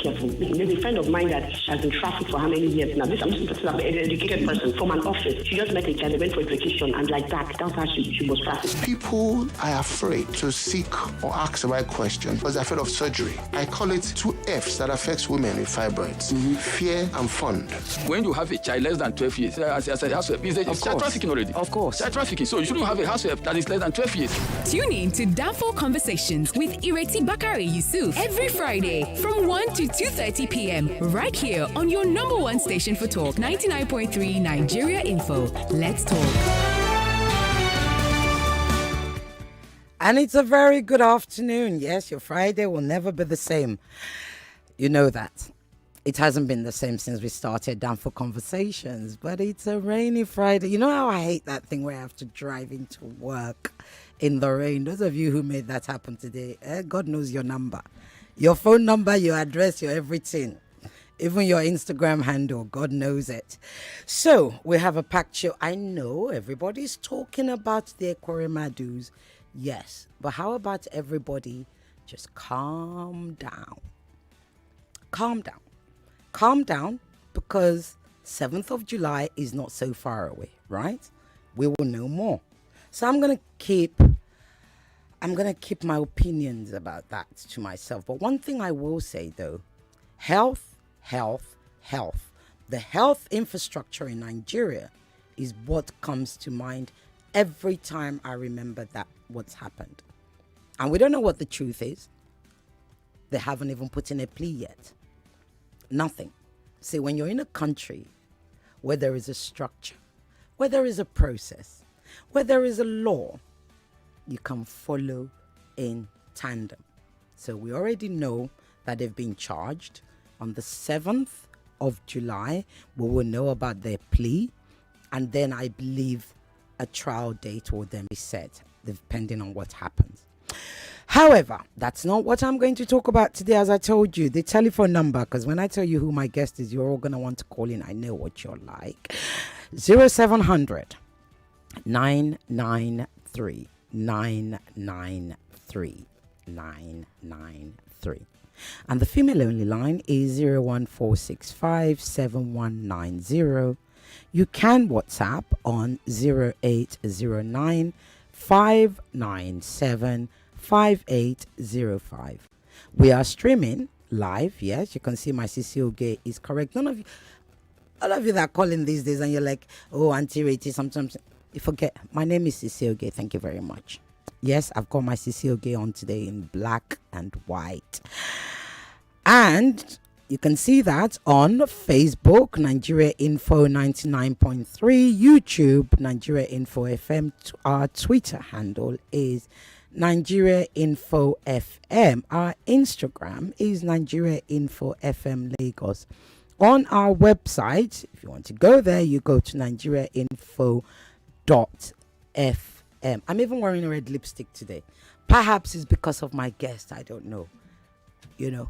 careful. There's a friend of mine that has been trafficked for how many years now? I'm just talking about an educated person from an office. She just met a child, went for a vacation, and like that, that's how she was trafficked. People are afraid to seek or ask the right question because they're afraid of surgery. I call it 2 F's that affects women with fibroids. Fear and fund. When you have a child less than 12 years, as a househelp, it's child trafficking already. Of course. Child trafficking. So you shouldn't have a househelp that is less than 12 years. Tune in to Danfo Conversations with Bakare-Yusuf every Friday from 1 to 2:30 p.m. right here on your number one station for talk, 99.3 Nigeria Info. Let's talk. And it's a very good afternoon. Yes, your Friday will never be the same. You know that. It hasn't been the same since we started Danfo Conversations, but it's a rainy Friday. You know how I hate that thing where I have to drive into work in the rain? Those of you who made that happen today, God knows your number. Your phone number, your address, your everything. Even your Instagram handle, God knows it. So, we have a packed show. I know everybody's talking about their Koremadus. Yes, but how about everybody just calm down? Calm down. Calm down, because 7th of July is not so far away, right? We will know more. So I'm going to keep my opinions about that to myself. But one thing I will say though, health. The health infrastructure in Nigeria is what comes to mind every time I remember that what's happened. And we don't know what the truth is. They haven't even put in a plea yet. Nothing. See, when you're in a country where there is a structure, where there is a process, where there is a law, you can follow in tandem. So we already know that they've been charged. On the 7th of July, we will know about their plea. And then I believe a trial date will then be set, depending on what happens. However, that's not what I'm going to talk about today. As I told you, the telephone number, because when I tell you who my guest is, you're all going to want to call in. I know what you're like. 0700 993 993 993. And the female only line is 01465 7190. You can WhatsApp on 0809 597 5805. We are streaming live. Yes, you can see my CCOG is correct. All of you that are calling these days and you're like, oh, Auntie Rati, sometimes you forget. My name is CCOG. Thank you very much. Yes, I've got my CCOG on today in black and white. And you can see that on Facebook, Nigeria Info 99.3, YouTube, Nigeria Info FM. Our Twitter handle is Nigeria Info FM. Our Instagram is Nigeria Info FM Lagos. On our website, if you want to go there, you go to nigeriainfo.fm. I'm even wearing a red lipstick today. Perhaps it's because of my guest. I don't know. You know,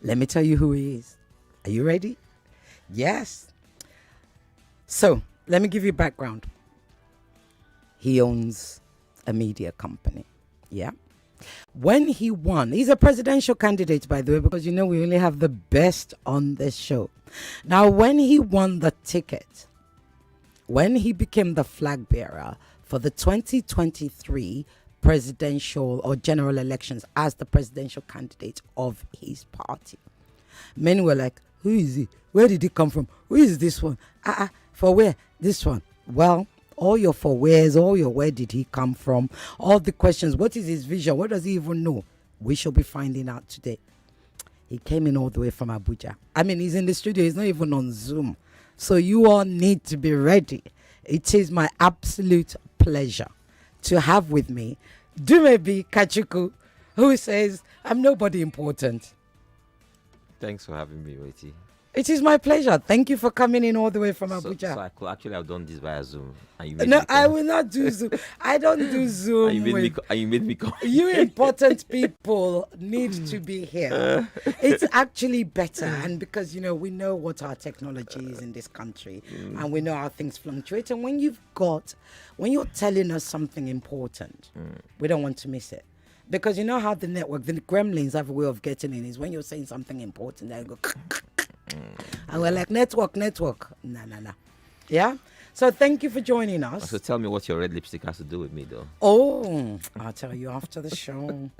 let me tell you who he is. Are you ready? Yes. So, let me give you background. He owns a media company. Yeah. When he won, he's a presidential candidate, by the way, because you know we only have the best on this show. Now, when he won the ticket, when he became the flag bearer for the 2023 presidential or general elections as the presidential candidate of his party, many were like, who is he? Where did he come from? Who is this one? For where? This one. Well, all your for where's, all your where did he come from, all the questions, what is his vision, what does he even know? We shall be finding out today. He came in all the way from Abuja. I mean, he's in the studio, he's not even on Zoom. So you all need to be ready. It is my absolute pleasure to have with me Dumebi Kachikwu, who says, I'm nobody important. Thanks for having me, Rati. It is my pleasure. Thank you for coming in all the way from Abuja. So I could actually have done this via Zoom. No, I will not do Zoom. I don't do Zoom. You made me come. You important people need to be here. It's actually better. And because, you know, we know what our technology is in this country and we know how things fluctuate. And when you're telling us something important, we don't want to miss it. Because you know how the network, the gremlins have a way of getting in is when you're saying something important, they go, and we're like, network. Nah. Yeah? So thank you for joining us. So tell me what your red lipstick has to do with me, though. Oh, I'll tell you after the show.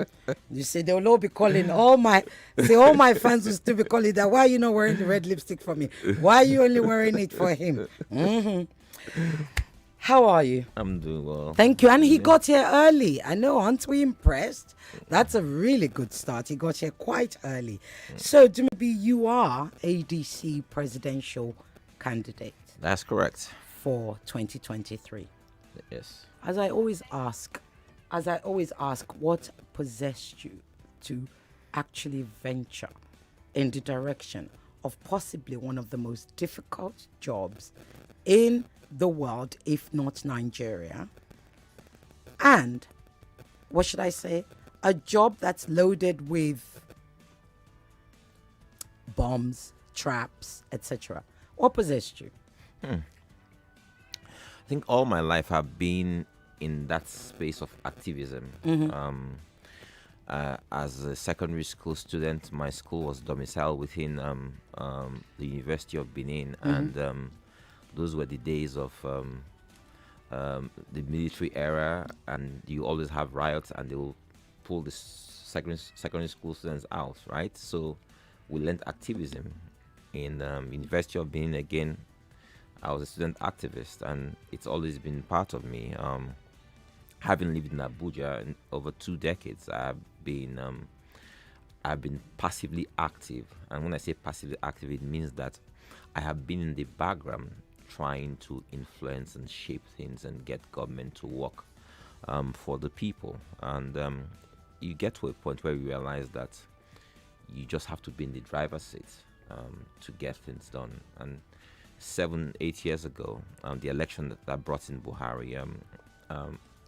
You see, they'll all be calling all my fans will still be calling that. Why are you not wearing the red lipstick for me? Why are you only wearing it for him? How are you? I'm doing well. Thank you. And he got here early. I know, aren't we impressed? That's a really good start. He got here quite early. So, Dumebi, you are ADC presidential candidate That's correct. for 2023. Yes. As I always ask, what possessed you to actually venture in the direction of possibly one of the most difficult jobs in the world, if not Nigeria? And what should I say? A job that's loaded with bombs, traps, etc. What possessed you? I think all my life I've been in that space of activism. As a secondary school student, my school was domiciled within the University of Benin, and those were the days of the military era, and you always have riots, and they will pull the secondary school students out, right? So we learned activism in University of Benin. Again, I was a student activist, and it's always been part of me. Having lived in Abuja in over 2 decades, I've been passively active, and when I say passively active, it means that I have been in the background trying to influence and shape things and get government to work for the people. And you get to a point where you realize that you just have to be in the driver's seat to get things done. And 7-8 years ago, the election that brought in Buhari,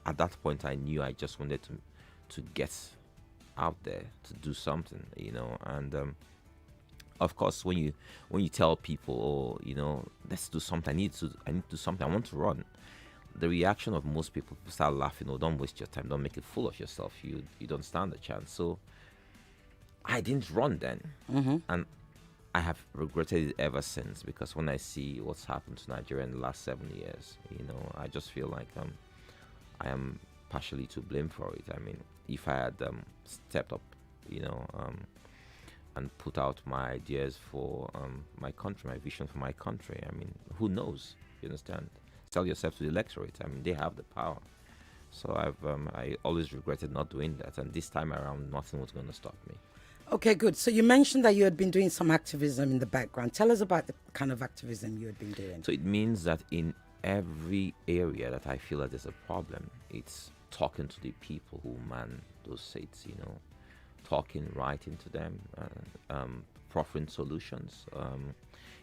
at that point I knew I just wanted to get out there to do something, and of course when you tell people, let's do something, I need to do something, I want to run, the reaction of most people start laughing. Oh, don't waste your time, don't make a fool of yourself, you don't stand a chance. So I didn't run then, and I have regretted it ever since, because when I see what's happened to Nigeria in the last 7 years, I just feel like I am partially to blame for it. I mean, if I had stepped up, and put out my ideas for my country, my vision for my country, I mean, who knows? You understand? Sell yourself to the electorate. I mean, they have the power. So I always regretted not doing that, and this time around, nothing was going to stop me. Okay, good. So you mentioned that you had been doing some activism in the background. Tell us about the kind of activism you had been doing. So it means that in every area that I feel that there's a problem, it's talking to the people who man those seats, talking, writing to them, proffering solutions.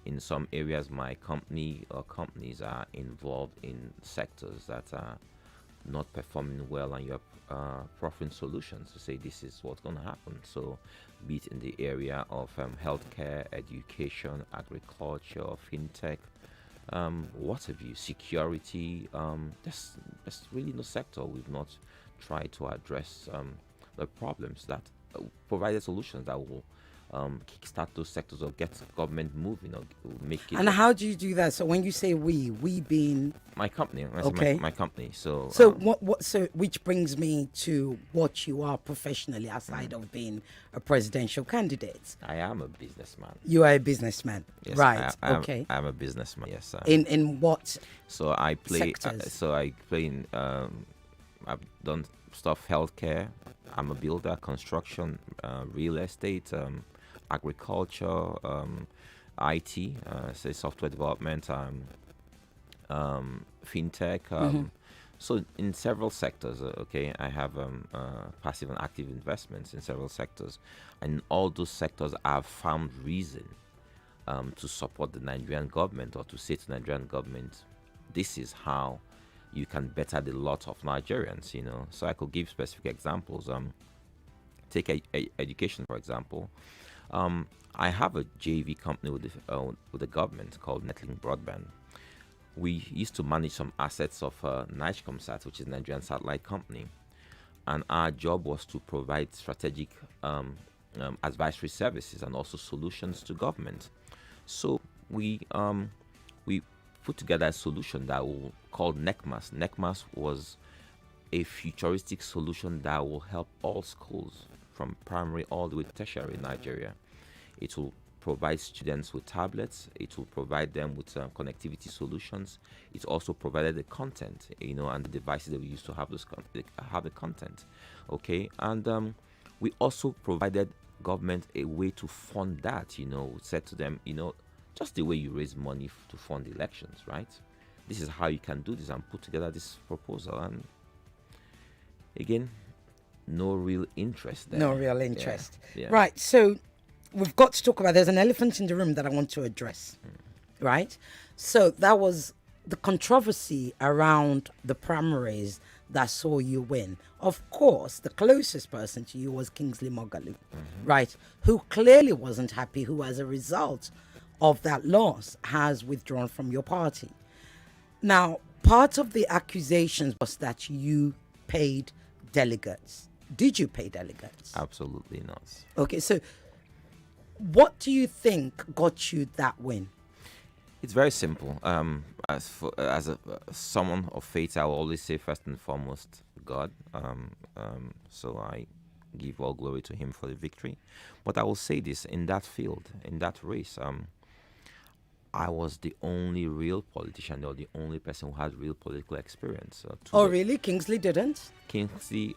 In some areas, my company or companies are involved in sectors that are not performing well, and you're proffering solutions to say this is what's going to happen. So be it in the area of healthcare, education, agriculture, fintech, what have you, security, there's really no sector we've not tried to address the problems that provided solutions that will kickstart those sectors or get government moving or make it. And how do you do that? So when you say we being my company, okay, my company. So so which brings me to what you are professionally aside of being a presidential candidate. I am a businessman. You are a businessman, yes, right? I am a businessman. Yes. In what? So I play. Sectors? I play in. I've done stuff healthcare. I'm a builder, construction, real estate, agriculture, IT, say software development, fintech. So in several sectors, I have passive and active investments in several sectors, and all those sectors have found reason to support the Nigerian government, or to say to the Nigerian government, this is how you can better the lot of Nigerians, So I could give specific examples. Take education, for example. I have a JV company with the government called Netlink Broadband. We used to manage some assets of Nigecomsat, which is a Nigerian satellite company. and our job was to provide strategic advisory services and also solutions to government. So we put together a solution that we called NECMAS. NECMAS was a futuristic solution that will help all schools from primary all the way to tertiary in Nigeria. It will provide students with tablets. It will provide them with connectivity solutions. It also provided the content, and the devices that we use to have have the content. Okay, and we also provided government a way to fund that. We said to them, just the way you raise money to fund elections, right? This is how you can do this, and put together this proposal. And again, no real interest there. No real interest. Yeah. Right. So we've got to talk about, there's an elephant in the room that I want to address. Right. So that was the controversy around the primaries that saw you win. Of course, the closest person to you was Kingsley Moghalu, right? Who clearly wasn't happy, who as a result of that loss has withdrawn from your party. Now, part of the accusations was that you paid delegates. Did you pay delegates? Absolutely not. Okay, so what do you think got you that win? It's very simple. As someone of faith, I will always say first and foremost God. So I give all glory to Him for the victory. But I will say this: in that field, in that race, I was the only real politician, or the only person who had real political experience. Really? Kingsley didn't? Kingsley's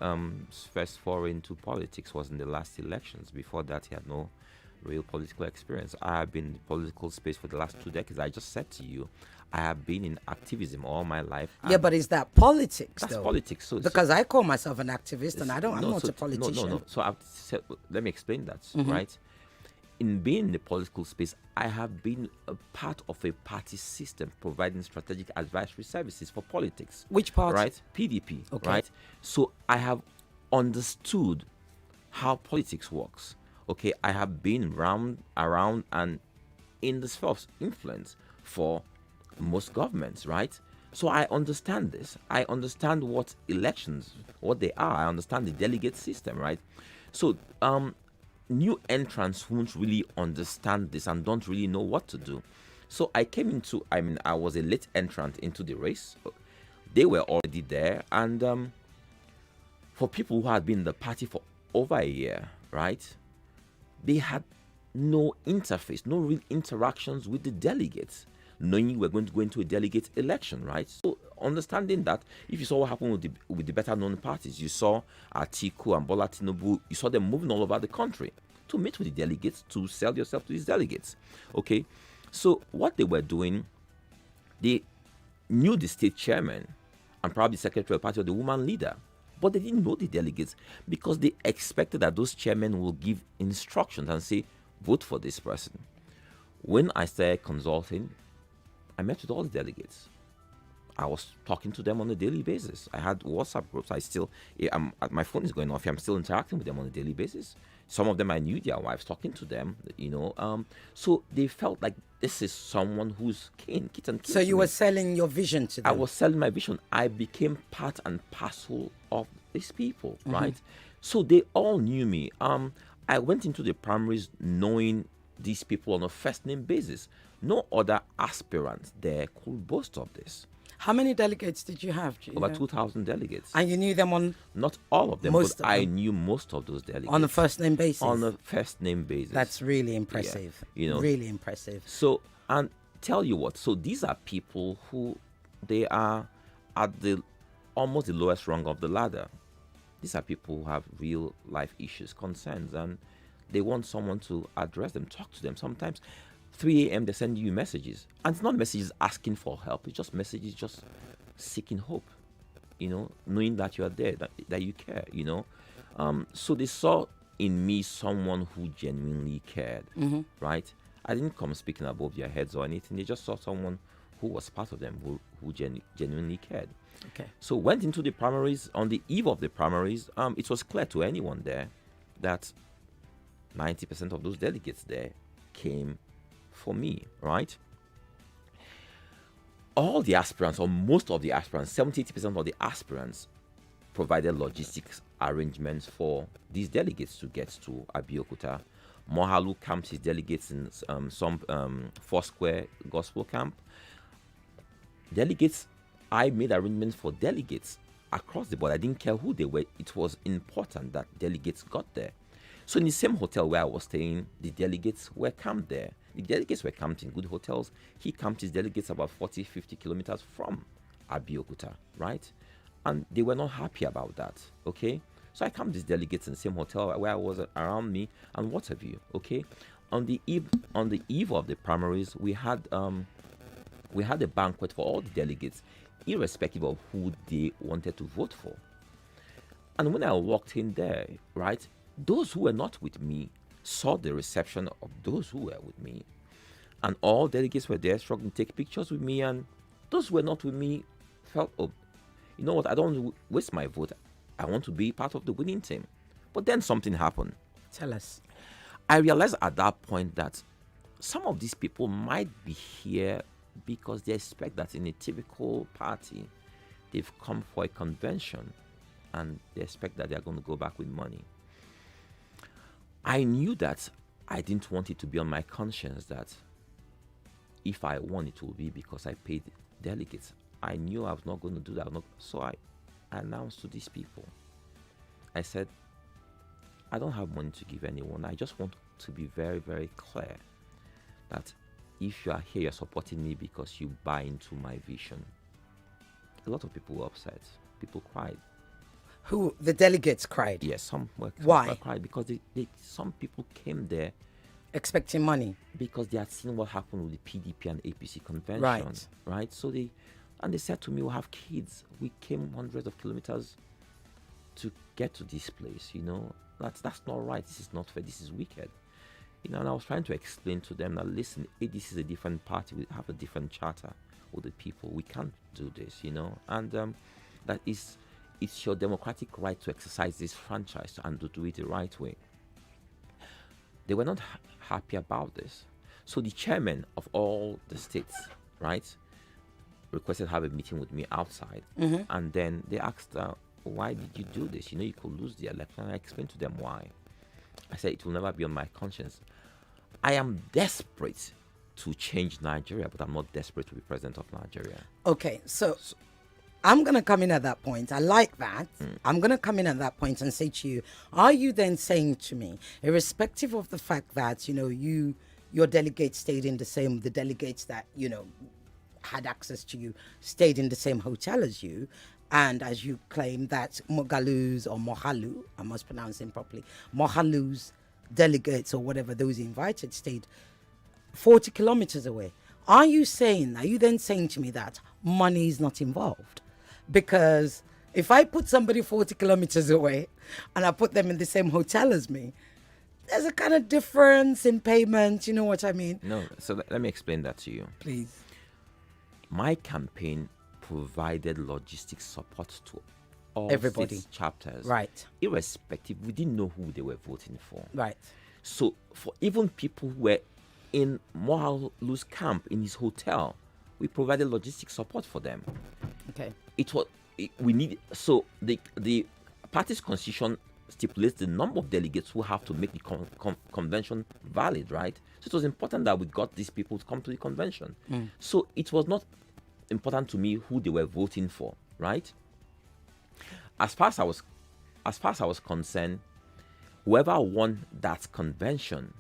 first foray into politics was in the last elections. Before that, he had no real political experience. I have been in the political space for the last 2 decades. I just said to you, I have been in activism all my life. Yeah, but is that politics, That's though? politics. So because I call myself an activist, and I'm not a politician. No. So I've said, let me explain that, right? In being in the political space, I have been a part of a party system providing strategic advisory services for politics. Which party? Right? PDP, Okay. right? So I have understood how politics works. Okay, I have been around and in the sphere of influence for most governments, right? So I understand this. I understand what elections, what they are. I understand the delegate system, right? So new entrants won't really understand this and don't really know what to do. So I was a late entrant into the race. They were already there. And for people who had been in the party for over a year, right? They had no interface, no real interactions with the delegates, knowing we're going to go into a delegate election, right? So understanding that, if you saw what happened with the better known parties, you saw Atiku and Bola Tinubu, you saw them moving all over the country to meet with the delegates, to sell yourself to these delegates. Okay, so what they were doing, they knew the state chairman and probably the secretary of the party or the woman leader, but they didn't know the delegates because they expected that those chairmen will give instructions and say, vote for this person. When I started consulting, I met with all the delegates. I was talking to them on a daily basis. I had WhatsApp groups. My phone is going off. I'm still interacting with them on a daily basis. Some of them I knew their wives, talking to them, So they felt like this is someone who's keen. So you were selling your vision to them? I was selling my vision. I became part and parcel of these people, right? So they all knew me. I went into the primaries knowing these people on a first name basis. No other aspirant there could boast of this. How many delegates did you have? Over 2,000 delegates. And you knew them on? Not all of them, but I knew most of those delegates. On a first name basis? On a first name basis. That's really impressive. Yeah, really impressive. So, and tell you what, so these are people who, they are at almost the lowest rung of the ladder. These are people who have real life issues, concerns, and they want someone to address them, talk to them. Sometimes 3 a.m. they send you messages, and it's not messages asking for help, it's just messages just seeking hope, knowing that you are there, that you care, so they saw in me someone who genuinely cared, right? I didn't come speaking above their heads or anything. They just saw someone who was part of them, who genuinely cared. Okay. So went into the primaries. On the eve of the primaries, it was clear to anyone there that 90% of those delegates there came for me, right? All the aspirants, or most of the aspirants, 70-80% of the aspirants provided logistics arrangements for these delegates to get to Abeokuta. Mohalu camps his delegates in some Foursquare Gospel Camp. Delegates, I made arrangements for delegates across the board. I didn't care who they were. It was important that delegates got there. So in the same hotel where I was staying, the delegates were camped there. The delegates were camped in good hotels. He camped his delegates about 40, 50 kilometers from Abeokuta, right? And they were not happy about that, okay? So I camped these delegates in the same hotel where I was around me and what have you, okay? On the eve of the primaries, we had a banquet for all the delegates, irrespective of who they wanted to vote for. And when I walked in there, right, those who were not with me saw the reception of those who were with me. And all delegates were there struggling to take pictures with me, and those who were not with me felt, oh, you know what, I don't want to waste my vote. I want to be part of the winning team. But then something happened. Tell us. I realized at that point that some of these people might be here because they expect that in a typical party, they've come for a convention and they expect that they're going to go back with money. I knew that I didn't want it to be on my conscience that if I won, it will be because I paid delegates. I knew I was not going to do that. So I announced to these people. I said, I don't have money to give anyone. I just want to be very, very clear that if you are here, you're supporting me because you buy into my vision. A lot of people were upset. People cried. Who? The delegates cried? Yes, some were. Why? Were cried because some people came there expecting money because they had seen what happened with the PDP and APC convention. Right. So they said to me, "We have kids. We came hundreds of kilometers to get to this place. You know, that's not right. This is not fair. This is wicked." You know, and I was trying to explain to them that, listen, this is a different party. We have a different charter with the people. We can't do this, you know. And that is, it's your democratic right to exercise this franchise and to do it the right way. They were not happy about this. So the chairman of all the states, right, requested to have a meeting with me outside. Mm-hmm. And then they asked, why did you do this? You know, you could lose the election. And I explained to them why. I said, it will never be on my conscience. I am desperate to change Nigeria, but I'm not desperate to be president of Nigeria. Okay, so I'm going to come in at that point. I like that. I'm going to come in at that point and say to you, are you then saying to me, irrespective of the fact that, you know, your delegates stayed in the delegates that, you know, had access to you, stayed in the same hotel as you, and as you claim that Mogalu's or Mohalu, I must pronounce him properly, Mohalu's delegates or whatever, those invited, stayed 40 kilometers away. Are you then saying to me that money is not involved? Because if I put somebody 40 kilometers away and I put them in the same hotel as me, there's a kind of difference in payment, you know what I mean? No, so let me explain that to you. Please. My campaign provided logistic support to all everybody, six chapters. Right. Irrespective, we didn't know who they were voting for. Right. So for even people who were in Mohalu's camp in his hotel, we provided logistic support for them. Okay. So the party's constitution stipulates the number of delegates who have to make the convention valid, right? So it was important that we got these people to come to the convention. So it was not important to me who they were voting for, right? As far as I was concerned, whoever won that convention,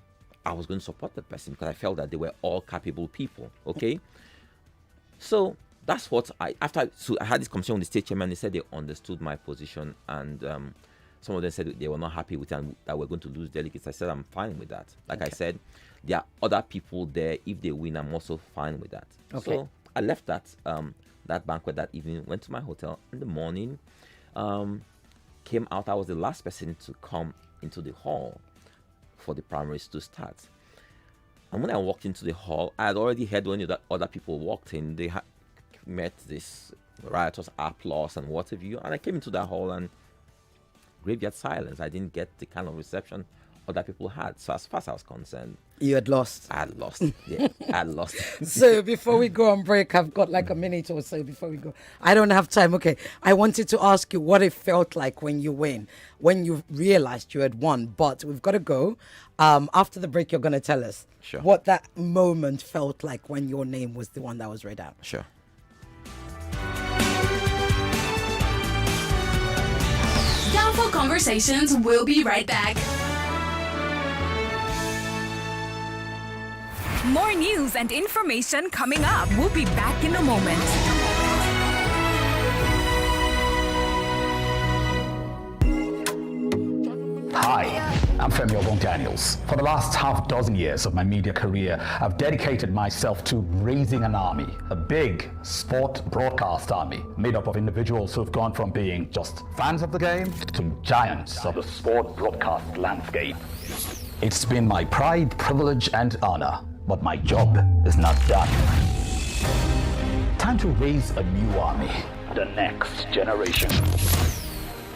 I was going to support the person because I felt that they were all capable people. Okay, so that's what I had this conversation with the state chairman. They said they understood my position, and some of them said they were not happy with it and that we're going to lose delegates. I said I'm fine with that. Like I said, there are other people there. If they win, I'm also fine with that. Okay. So I left that banquet that evening, went to my hotel in the morning, came out. I was the last person to come into the hall for the primaries to start. And when I walked into the hall, I had already heard when other people walked in, they had met this riotous applause and what have you. And I came into that hall and graveyard silence. I didn't get the kind of reception other people had. So as far as I was concerned, You had lost. I had lost. Yeah, I had lost. So before we go on break, I've got like a minute or so before we go. I don't have time. Okay. I wanted to ask you what it felt like when you win, when you realized you had won. But we've got to go. After the break, you're going to tell us Sure. what that moment felt like when your name was the one that was read out. Sure. Downfall Conversations will be right back. More news and information coming up. We'll be back in a moment. Hi, I'm Femi Obong-Daniels. For the last half dozen years of my media career, I've dedicated myself to raising an army, a big sport broadcast army, made up of individuals who've gone from being just fans of the game to giants of the sport broadcast landscape. It's been my pride, privilege, and honor, but my job is not done. Time to raise a new army, the next generation.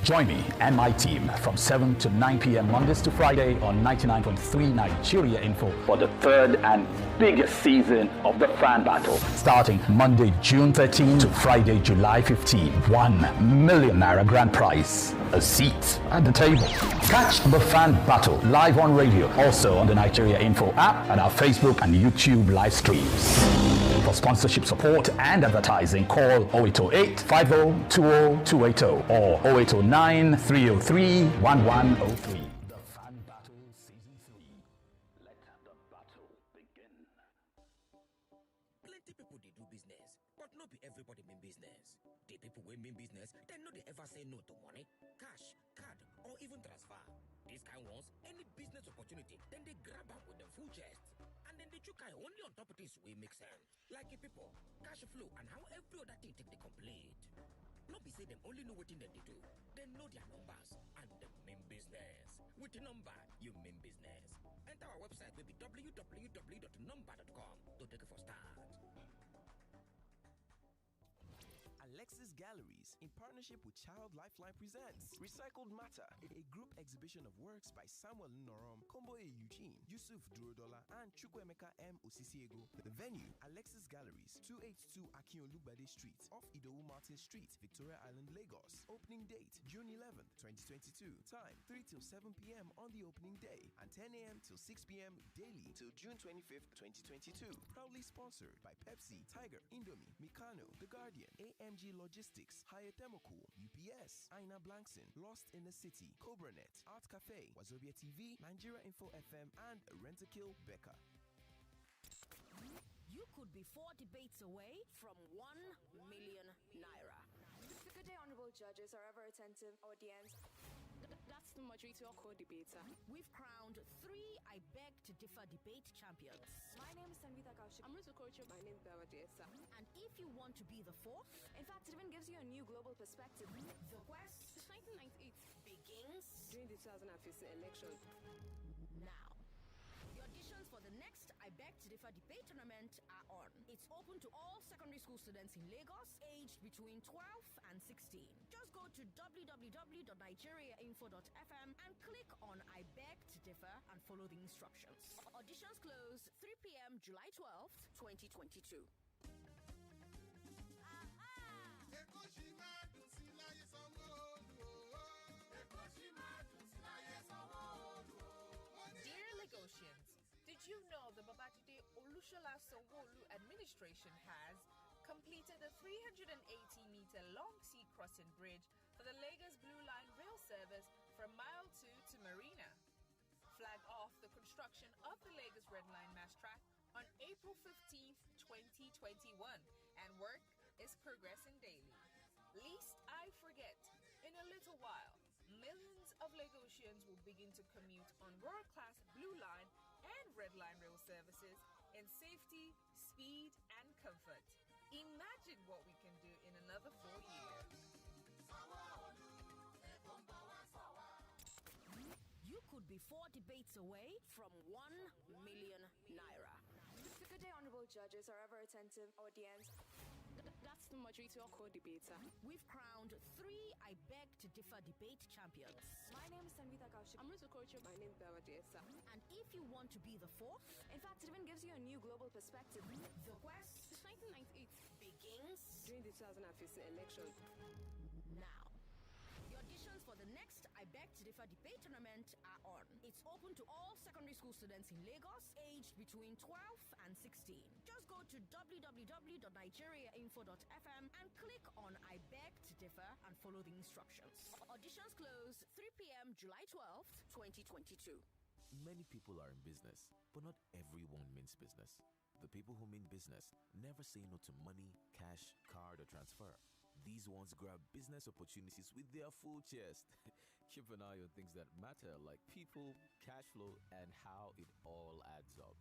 Join me and my team from 7 to 9 p.m. Mondays to Friday on 99.3 Nigeria Info for the third and biggest season of the Fan Battle. Starting Monday, June 13 to Friday, July 15. 1 million naira grand prize. A seat at the table. Catch the Fan Battle live on radio, also on the Nigeria Info app and our Facebook and YouTube live streams. For sponsorship support and advertising, call 0808 50 20 280 or 0809 303 1103. The Fan Battle Season 3. Let the battle begin. Plenty people they do business, but not be everybody mean business. The people wey mean business, they know they ever say no to money, cash, card, or even transfer. These kind ones, any business opportunity, then they grab up with them full chest. And then they chook eye only on top of this way make sense. Like a people, cash flow, and how every other thing take they complete. Not be say them only know what thing that they do. They know their numbers and the main business. With the number, you mean business. Enter our website will be www.number.com to take it for start. Alexis Galleries, in partnership with Child Lifeline, presents Recycled Matter, a group exhibition of works by Samuel Norom, Komboye Eugene, Yusuf Durodola, and Chukwemeka M. Osisiego. The venue, Alexis Galleries, 282 Akinyolugbade Street, off Idowu Martin Street, Victoria Island, Lagos. Opening date, June 11th, 2022. Time, 3 till 7 p.m. on the opening day, and 10 a.m. till 6 p.m. daily till June 25th, 2022. Proudly sponsored by Pepsi, Tiger, Indomie, Mikano, The Guardian, AMG Logistics, Hyatt Democool, UPS, Aina Blankson, Lost in the City, CobraNet, Art Cafe, Wazobia TV, Nigeria Info FM, and Rentakill Becca. You could be 4 debates away from 1 million naira. Good day, honorable judges, or ever attentive audience. That's the majority or co-debater. We've crowned 3 I Beg to Differ debate champions. My name is Dumebi Kachikwu. I'm Ruth Okocha. My name is Bakare-Yusuf. And if you want to be the 4th, in fact, it even gives you a new global perspective. The quest Since 1998 begins during the 2015 election. Now. The auditions for the next I Beg to Differ debate tournament are on. It's open to all secondary school students in Lagos, aged between 12 and 16. Just go to www.nigeriainfo.fm and click on I Beg to Differ and follow the instructions. Auditions close 3 p.m. July 12th, 2022. Dear Lagosians, did you know the Babajide Olushola Sanwo-Olu administration has completed the 380-meter long sea crossing bridge for the Lagos Blue Line rail service from Mile 2 to Marina? Flag off the construction of the Lagos Red Line mass track on April 15th, 2021, and work is progressing daily. Least I forget, in a little while, millions of Lagosians will begin to commute on world-class Blue Line and Red Line rail services in safety, speed, and comfort. Imagine what we can do in another 4 years. You could be 4 debates away from 1 million naira. Good day, honorable judges, or ever attentive audience. That's That's the Majority co-debater. We've crowned 3 I Beg to Differ debate champions. My name is Dumebi Kachikwu. I'm Rita Kocho. My name is Bakare-Yusuf. And if you want to be the 4th, in fact, it even gives you a new global perspective. The quest Since 1998 begins during the 2015 election. Now. The auditions for the next I Beg to Differ debate tournament are on. It's open to all secondary school students in Lagos, aged between 12 and 16. Just go to www.nigeriainfo.fm and click on I Beg to Differ and follow the instructions. Auditions close 3 p.m. July 12th, 2022. Many people are in business, but not everyone means business. The people who mean business never say no to money, cash, card, or transfer. These ones grab business opportunities with their full chest. Keep an eye on things that matter, like people, cash flow, and how it all adds up.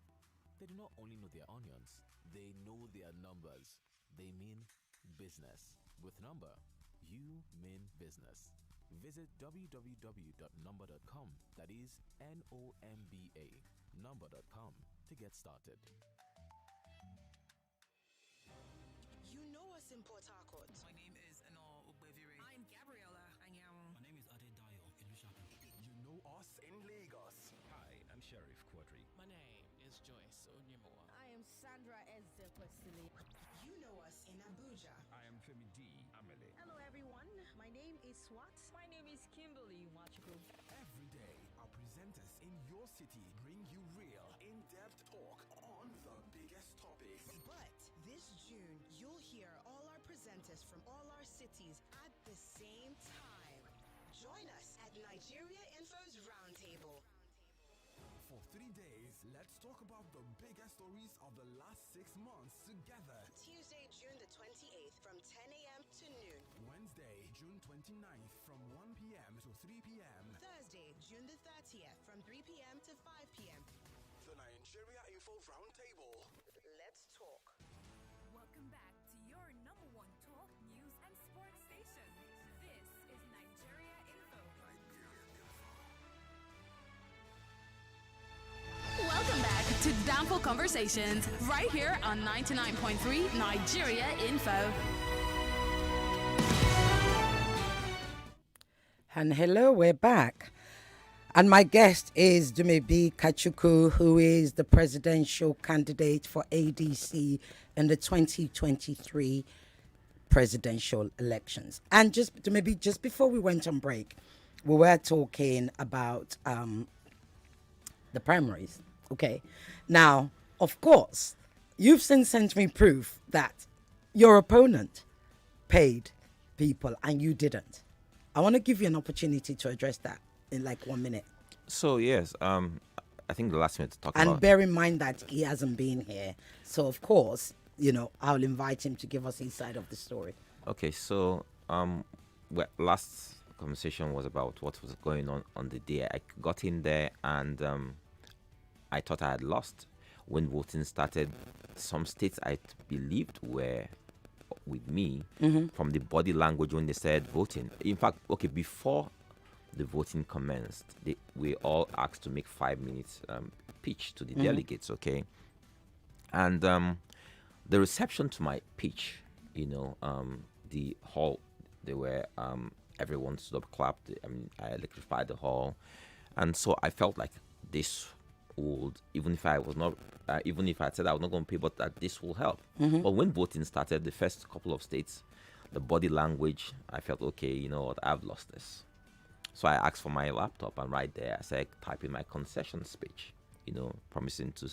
They do not only know their onions, they know their numbers. They mean business. With Number, you mean business. Visit www.number.com, that is NOMBA, number.com, to get started. You know us in Port Harcourt. My name is Eno Ugbevire. I'm Gabriella Anyanwu. My name is Adedayo Ilushapi. You know us in Lagos. Hi, I'm Sheriff Quadri. My name is Joyce Onyemoa. I am Sandra Ezekwesili. You know us in Abuja. I am Femi D. Amele. Hello everyone, my name is Swat. My name is Kimberly Machiko. Every day, our presenters in your city bring you real, in-depth talk on the biggest topics. But this June, you'll hear all our presenters from all our cities at the same time. Join us at Nigeria Info's Roundtable. For 3 days, let's talk about the biggest stories of the last 6 months together. Tuesday, June the 28th from 10 a.m. to noon. Wednesday, June 29th from 1 p.m. to 3 p.m. Thursday, June the 30th from 3 p.m. to 5 p.m. The Nigeria Info Roundtable. Let's talk. Welcome back to your number 1 talk, news, and sports station. This is Nigeria Info. Welcome back to Downfall Conversations, right here on 99.3 Nigeria Info. And hello, we're back. And my guest is Dumebi Kachikwu, who is the presidential candidate for ADC in the 2023 presidential elections. And just before we went on break, we were talking about the primaries. Okay. Now, of course, you've since sent me proof that your opponent paid people and you didn't. I want to give you an opportunity to address that in like 1 minute. So, yes, I think the last minute to talk about... And bear in mind that he hasn't been here. So, of course, I'll invite him to give us his side of the story. Okay, so last conversation was about what was going on the day. I got in there and I thought I had lost. When voting started, some states I believed were with me from the body language when they said voting. In fact, okay, before the voting commenced, we all asked to make 5 minutes pitch to the delegates, okay? And the reception to my pitch, the hall, they were, everyone stood up, clapped. I electrified the hall. And so I felt like this would, even if I said I was not going to pay, but that this will help. But when voting started, the first couple of states, the body language, I felt, okay, you know what, I've lost this. So I asked for my laptop, and right there, I said, type in my concession speech, promising to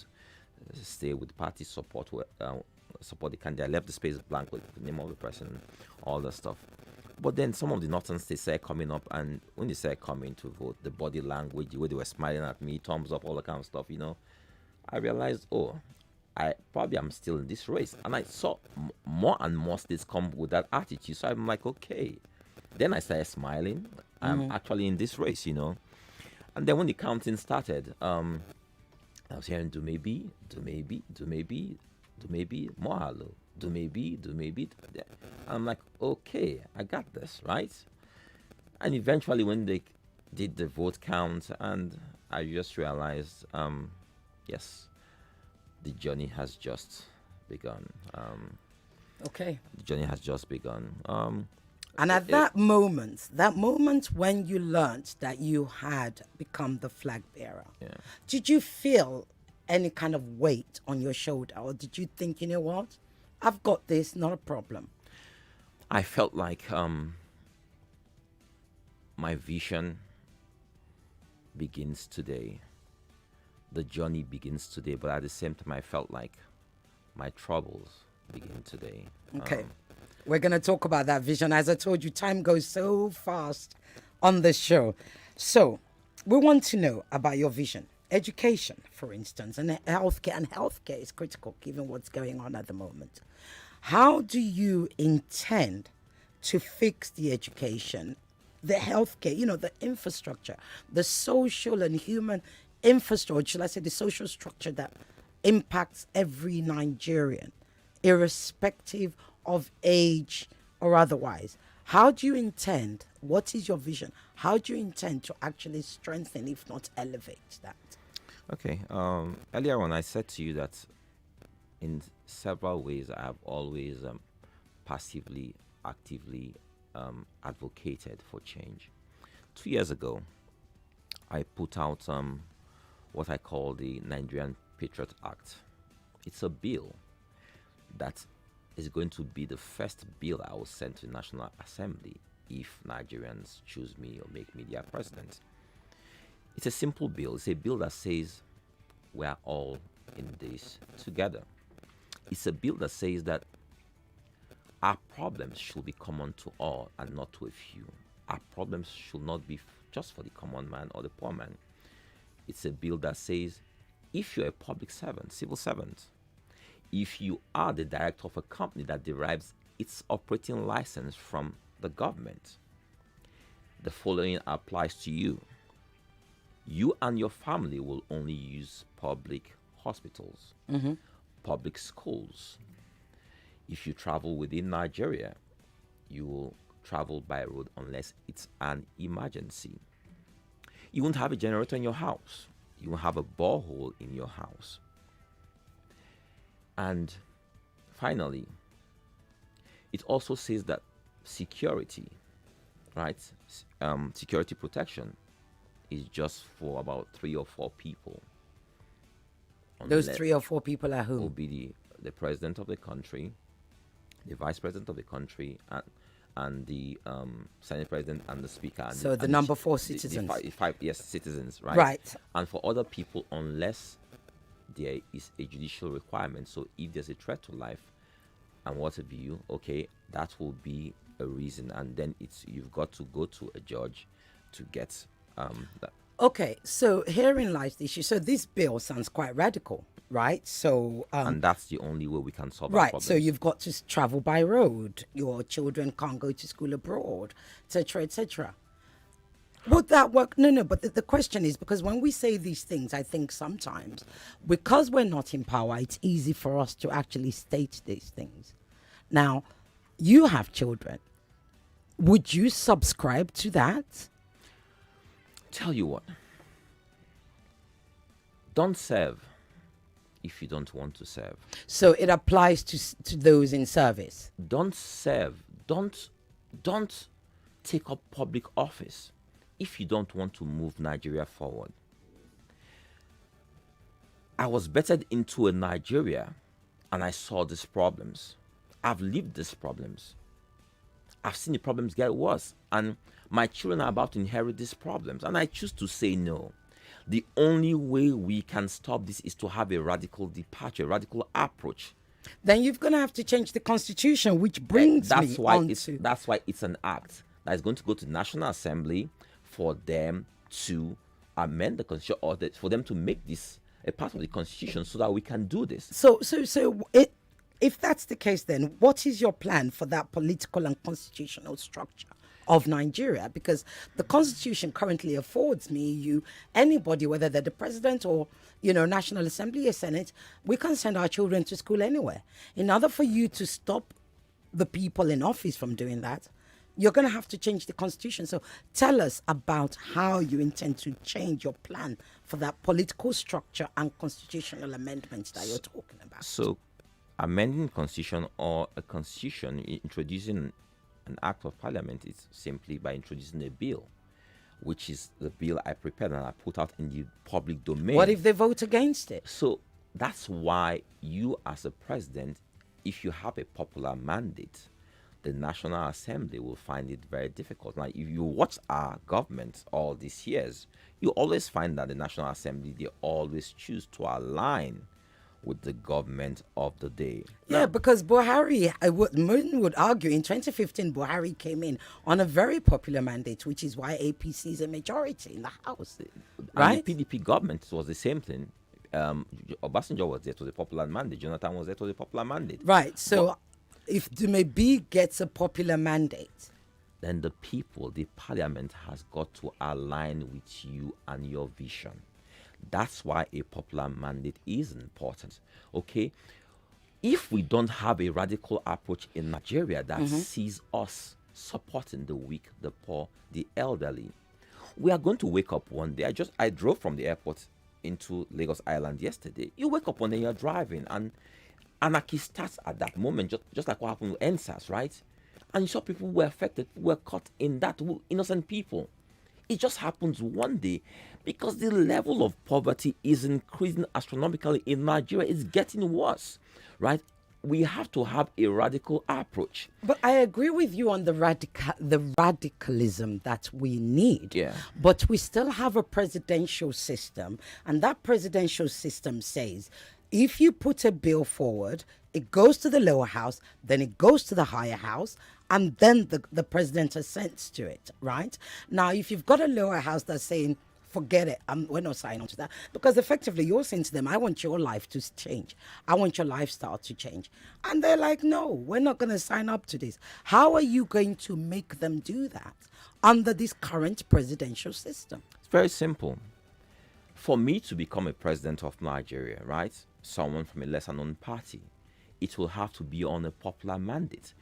stay with the party, support the candidate. I left the space blank with the name of the person, all that stuff. But then some of the northern states started coming up, and when they started coming to vote, the body language, the way they were smiling at me, thumbs up, all that kind of stuff, I realized, I probably am still in this race. And I saw more and more states come with that attitude. So I'm like, okay. Then I started smiling. I'm actually in this race, And then when the counting started, I was hearing Dumebi, Mohalo, Dumebi. I'm like, okay, I got this, right? And eventually when they did the vote count, and I just realized, yes, the journey has just begun. Okay. The journey has just begun. And at that moment when you learned that you had become the flag bearer, did you feel any kind of weight on your shoulder, or did you think, you know what, I've got this, not a problem? I felt like my vision begins today. The journey begins today, but at the same time, I felt like my troubles begin today. Okay. We're going to talk about that vision. As I told you, time goes so fast on this show. So we want to know about your vision. Education, for instance, and healthcare. And healthcare is critical given what's going on at the moment. How do you intend to fix the education, the healthcare, the infrastructure, the social and human infrastructure, should I say the social structure that impacts every Nigerian, irrespective of age or otherwise? How do you intend, what is your vision? How do you intend to actually strengthen, if not elevate that? Okay. Earlier on, I said to you that in several ways I have always passively, actively advocated for change. 2 years ago, I put out what I call the Nigerian Patriot Act. It's a bill that is going to be the first bill I will send to the National Assembly if Nigerians choose me or make me their president. It's a simple bill. It's a bill that says we are all in this together. It's a bill that says that our problems should be common to all and not to a few. Our problems should not be just for the common man or the poor man. It's a bill that says if you're a public servant, civil servant, if you are the director of a company that derives its operating license from the government, the following applies to you. You and your family will only use public hospitals, public schools. If you travel within Nigeria, you will travel by road unless it's an emergency. You won't have a generator in your house. You won't have a borehole in your house. And finally, it also says that security, right? Security protection is just for about 3 or 4 people. Those 3 or 4 people are who? Will be the president of the country, the vice president of the country, and the Senate president and the speaker. And so the number 4 citizens. Yes, citizens, right? Right. And for other people, unless there is a judicial requirement. So if there's a threat to life and what have you, okay, that will be a reason. And then you've got to go to a judge to get that. Okay, so herein lies the issue. So this bill sounds quite radical, right? So and that's the only way we can solve our right. problems. So you've got to travel by road. Your children can't go to school abroad, etc., etc. Would that work? No. But the question is, because when we say these things, I think sometimes because we're not in power, it's easy for us to actually state these things. Now, you have children. Would you subscribe to that? Tell you what, don't serve if you don't want to serve. So it applies to those in service. Don't serve. Don't take up public office if you don't want to move Nigeria forward. I was bettered into a Nigeria and I saw these problems. I've lived these problems. I've seen the problems get worse, and my children are about to inherit these problems, and I choose to say no. The only way we can stop this is to have a radical departure, a radical approach. Then you're going to have to change the constitution, which brings that's why it's an act that is going to go to the National Assembly for them to amend the constitution, or for them to make this a part of the constitution so that we can do this. So if that's the case, then what is your plan for that political and constitutional structure of Nigeria? Because the constitution currently affords anybody, whether they're the president or, National Assembly or Senate, we can send our children to school anywhere. In order for you to stop the people in office from doing that, you're going to have to change the constitution. So tell us about how you intend to change your plan for that political structure and constitutional amendments that you're talking about. So amending constitution or a constitution introducing an act of parliament is simply by introducing a bill, which is the bill I prepared and I put out in the public domain. What if they vote against it? So that's why you, as a president, if you have a popular mandate, the National Assembly will find it very difficult. Now, if you watch our government all these years, you always find that the National Assembly, they always choose to align with the government of the day. Yeah, because Buhari, one would argue, in 2015, Buhari came in on a very popular mandate, which is why APC is a majority in the House. Right? And the PDP government was the same thing. Obasanjo was there to the popular mandate. Jonathan was there to the popular mandate. Right. So if Dumebi gets a popular mandate, then the people, the parliament, has got to align with you and your vision. That's why a popular mandate is important. Okay? If we don't have a radical approach in Nigeria that sees us supporting the weak, the poor, the elderly, we are going to wake up one day. I drove from the airport into Lagos Island yesterday. You wake up one day, you're driving, and anarchy starts at that moment, just like what happened with NSAS, right? And you saw people who were affected, who were caught in that, innocent people. It just happens one day because the level of poverty is increasing astronomically in Nigeria. It's getting worse, right? We have to have a radical approach. But I agree with you on the radicalism that we need. Yeah. But we still have a presidential system, and that presidential system says if you put a bill forward, it goes to the lower house, then it goes to the higher house, and then the president assents to it, right? Now, if you've got a lower house that's saying, forget it, we're not signing on to that, because effectively you're saying to them, I want your life to change. I want your lifestyle to change. And they're like, no, we're not going to sign up to this. How are you going to make them do that under this current presidential system? It's very simple. For me to become a president of Nigeria, right, someone from a lesser known party, it will have to be on a popular mandate.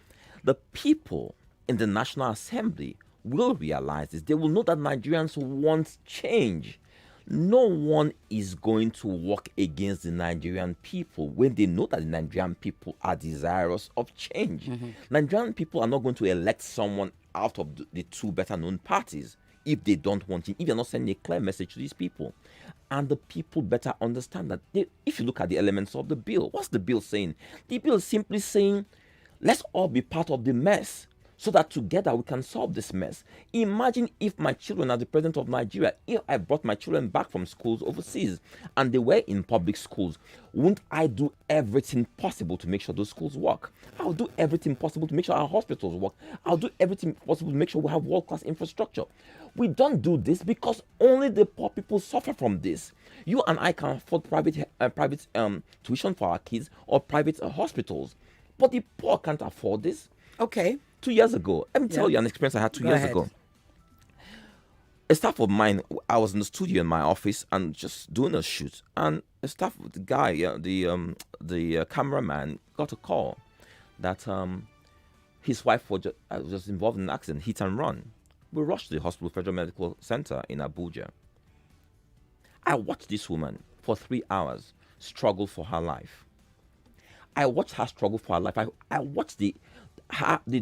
The people in the National Assembly will realize this. They will know that Nigerians want change. No one is going to work against the Nigerian people when they know that the Nigerian people are desirous of change. Nigerian people are not going to elect someone out of the two better known parties if they don't want it, if they're not sending a clear message to these people. And the people better understand that if you look at the elements of the bill, what's the bill saying? The bill is simply saying, let's all be part of the mess so that together we can solve this mess. Imagine if my children are the president of Nigeria, if I brought my children back from schools overseas and they were in public schools, wouldn't I do everything possible to make sure those schools work? I'll do everything possible to make sure our hospitals work. I'll do everything possible to make sure we have world-class infrastructure. We don't do this because only the poor people suffer from this. You and I can afford private tuition for our kids or private hospitals, but the poor can't afford this. Okay. 2 years ago, let me tell you an experience I had 2 years ago. A staff of mine, I was in the studio in my office and just doing a shoot, and the guy, the cameraman, got a call that his wife was just involved in an accident, hit and run. We rushed to the hospital, Federal Medical Center in Abuja. I watched this woman for 3 hours struggle for her life. I watched her struggle for her life. I watched the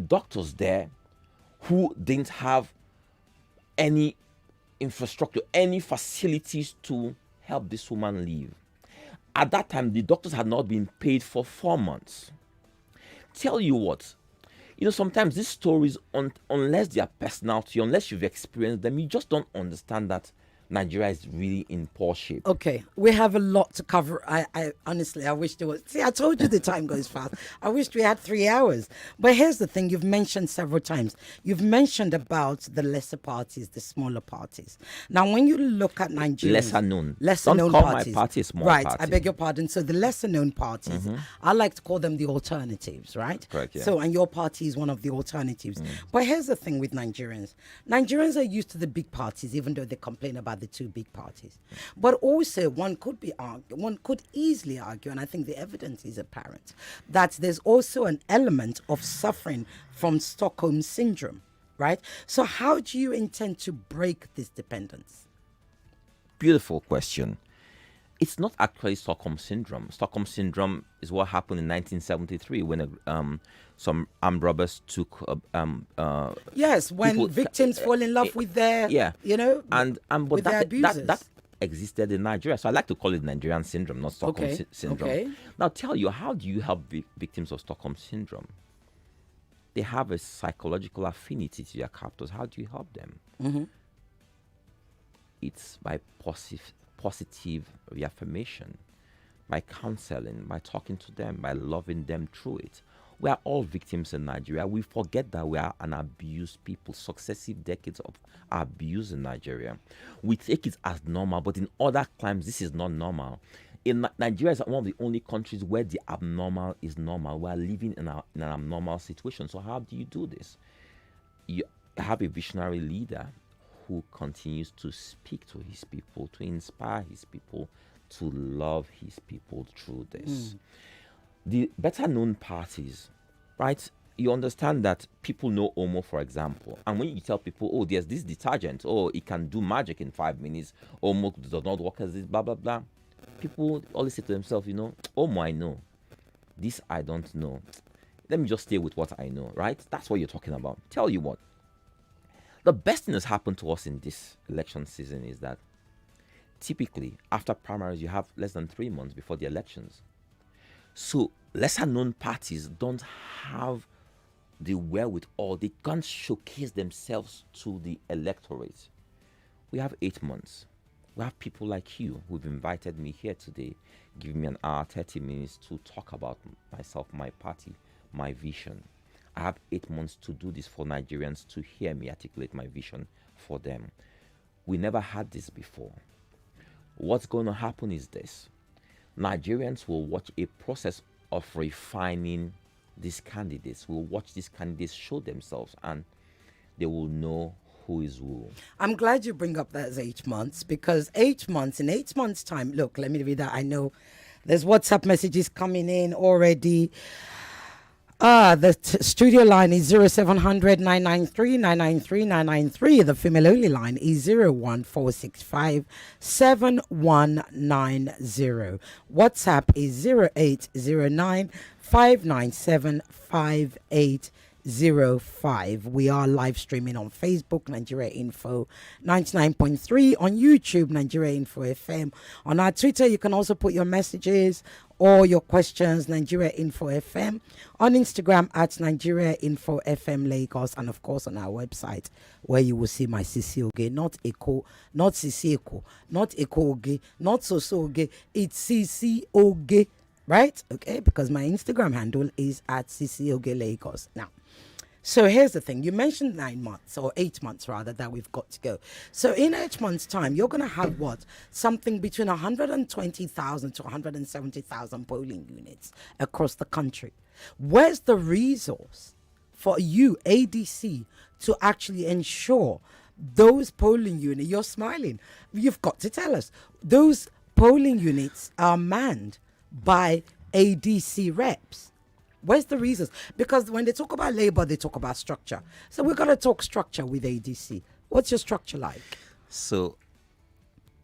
doctors there who didn't have any infrastructure, any facilities to help this woman live. At that time, the doctors had not been paid for 4 months. Tell you what, sometimes these stories, unless they are personal to you, unless you've experienced them, you just don't understand that Nigeria is really in poor shape. Okay, we have a lot to cover. I honestly, I wish there was. See, I told you the time goes fast. I wished we had 3 hours. But here's the thing: you've mentioned several times. You've mentioned about the lesser parties, the smaller parties. Now, when you look at Nigeria, lesser known parties, my party a small right? Party. I beg your pardon. So the lesser known parties, I like to call them the alternatives, right? Correct. Yeah. So, and your party is one of the alternatives. But here's the thing with Nigerians: Nigerians are used to the big parties, even though they complain about the two big parties. But also one could easily argue, and I think the evidence is apparent, that there's also an element of suffering from Stockholm syndrome, right? So how do you intend to break this dependence? Beautiful question. It's not actually Stockholm syndrome. Stockholm syndrome is what happened in 1973 when some armed robbers took. Yes, when victims fall in love with their, but with their abusers. that existed in Nigeria. So I like to call it Nigerian syndrome, not Stockholm syndrome. Okay. Now, tell you, how do you help victims of Stockholm syndrome? They have a psychological affinity to their captors. How do you help them? Mm-hmm. It's by positive reaffirmation, by counseling, by talking to them, by loving them through it. We are all victims in Nigeria. We forget that we are an abused people, successive decades of abuse in Nigeria. We take it as normal, but in other climes, this is not normal. In Nigeria is one of the only countries where the abnormal is normal. We are living in an abnormal situation. So how do you do this? You have a visionary leader who continues to speak to his people, to inspire his people, to love his people through this. The better known parties, right? You understand that people know Omo, for example. And when you tell people, oh, there's this detergent, oh, it can do magic in 5 minutes, Omo does not work as this, blah, blah, blah. People always say to themselves, Omo, I know. This I don't know. Let me just stay with what I know, right? That's what you're talking about. Tell you what. The best thing that's happened to us in this election season is that typically after primaries, you have less than 3 months before the elections. So lesser known parties don't have the wherewithal. They can't showcase themselves to the electorate. We have 8 months. We have people like you who've invited me here today, giving me an hour, 30 minutes to talk about myself, my party, my vision. I have 8 months to do this for Nigerians to hear me articulate my vision for them. We never had this before. What's going to happen is this. Nigerians will watch a process of refining these candidates. Will watch these candidates show themselves and they will know who is who. I'm glad you bring up that as 8 months, because 8 months, in 8 months' time, look, let me read that. I know there's WhatsApp messages coming in already. The studio line is 0700 993 993 993. The female only line is 01465 7190. WhatsApp is 0809 597 5805. We are live streaming on Facebook, Nigeria Info 99.3, on YouTube, Nigeria Info FM. On our Twitter, you can also put your messages or your questions, Nigeria Info FM. On Instagram at Nigeria Info FM Lagos, and of course on our website, where you will see my Sisi Oge, not Echo, not Sisi Echo, not Echo Oge, not Soso Oge, it's Sisi Oge, right? Okay, because my Instagram handle is at Sisi Oge Lagos. Now, so here's the thing. You mentioned 9 months, or 8 months rather, that we've got to go. So in 8 months' time, you're going to have what? Something between 120,000 to 170,000 polling units across the country. Where's the resource for you, ADC, to actually ensure those polling units? You're smiling. You've got to tell us. Those polling units are manned by ADC reps. Where's the reasons? Because when they talk about labor, they talk about structure. So we're going to talk structure with ADC. What's your structure like? So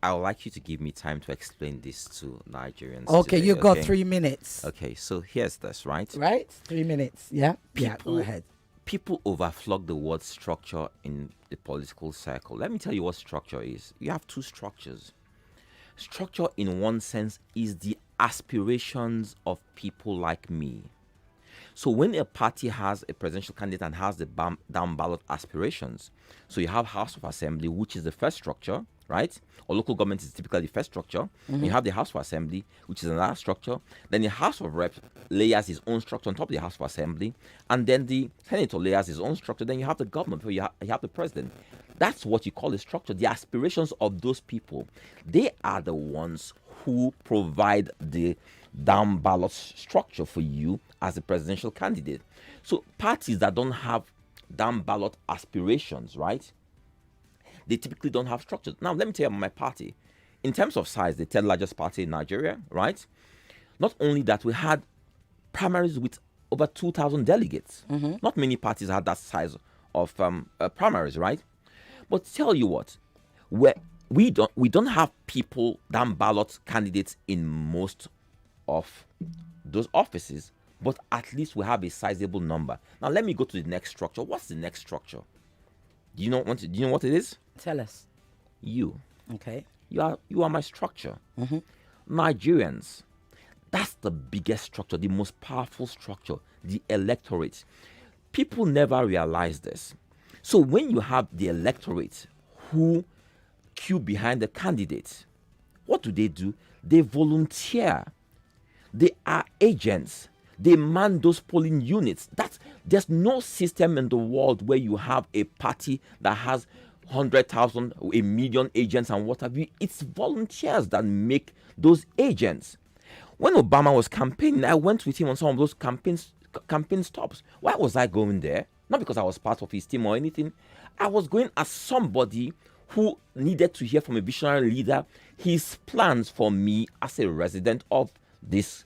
I would like you to give me time to explain this to Nigerians. Okay, today, you got 3 minutes. Okay, so here's this, right? Right? 3 minutes. Yeah. Go ahead. People overflog the word structure in the political circle. Let me tell you what structure is. You have two structures. Structure, in one sense, is the aspirations of people like me. So when a party has a presidential candidate and has the down ballot aspirations, so you have House of Assembly, which is the first structure, right? Or local government is typically the first structure. You have the House of Assembly, which is another structure. Then the House of Reps layers his own structure on top of the House of Assembly. And then the Senator layers his own structure. Then you have the government, where you have the president. That's what you call a structure. The aspirations of those people, they are the ones who provide the down ballot structure for you as a presidential candidate. So parties that don't have down ballot aspirations, right, they typically don't have structures. Now, let me tell you about my party. In terms of size, the third largest party in Nigeria, right? Not only that, we had primaries with over 2,000 delegates. Not many parties had that size of primaries, right? But tell you what, we don't have people down ballot candidates in most of those offices, but at least we have a sizable number. Now let me go to the next structure. What's the next structure? Do you know what it is? Tell us. You. Okay. You are my structure. Nigerians. That's the biggest structure, the most powerful structure, the electorate. People never realize this. So when you have the electorate who queue behind the candidate, what do? They volunteer. They are agents. They man those polling units. There's no system in the world where you have a party that has 100,000, a million agents and what have you. It's volunteers that make those agents. When Obama was campaigning, I went with him on some of those campaign stops. Why was I going there? Not because I was part of his team or anything. I was going as somebody who needed to hear from a visionary leader his plans for me as a resident of this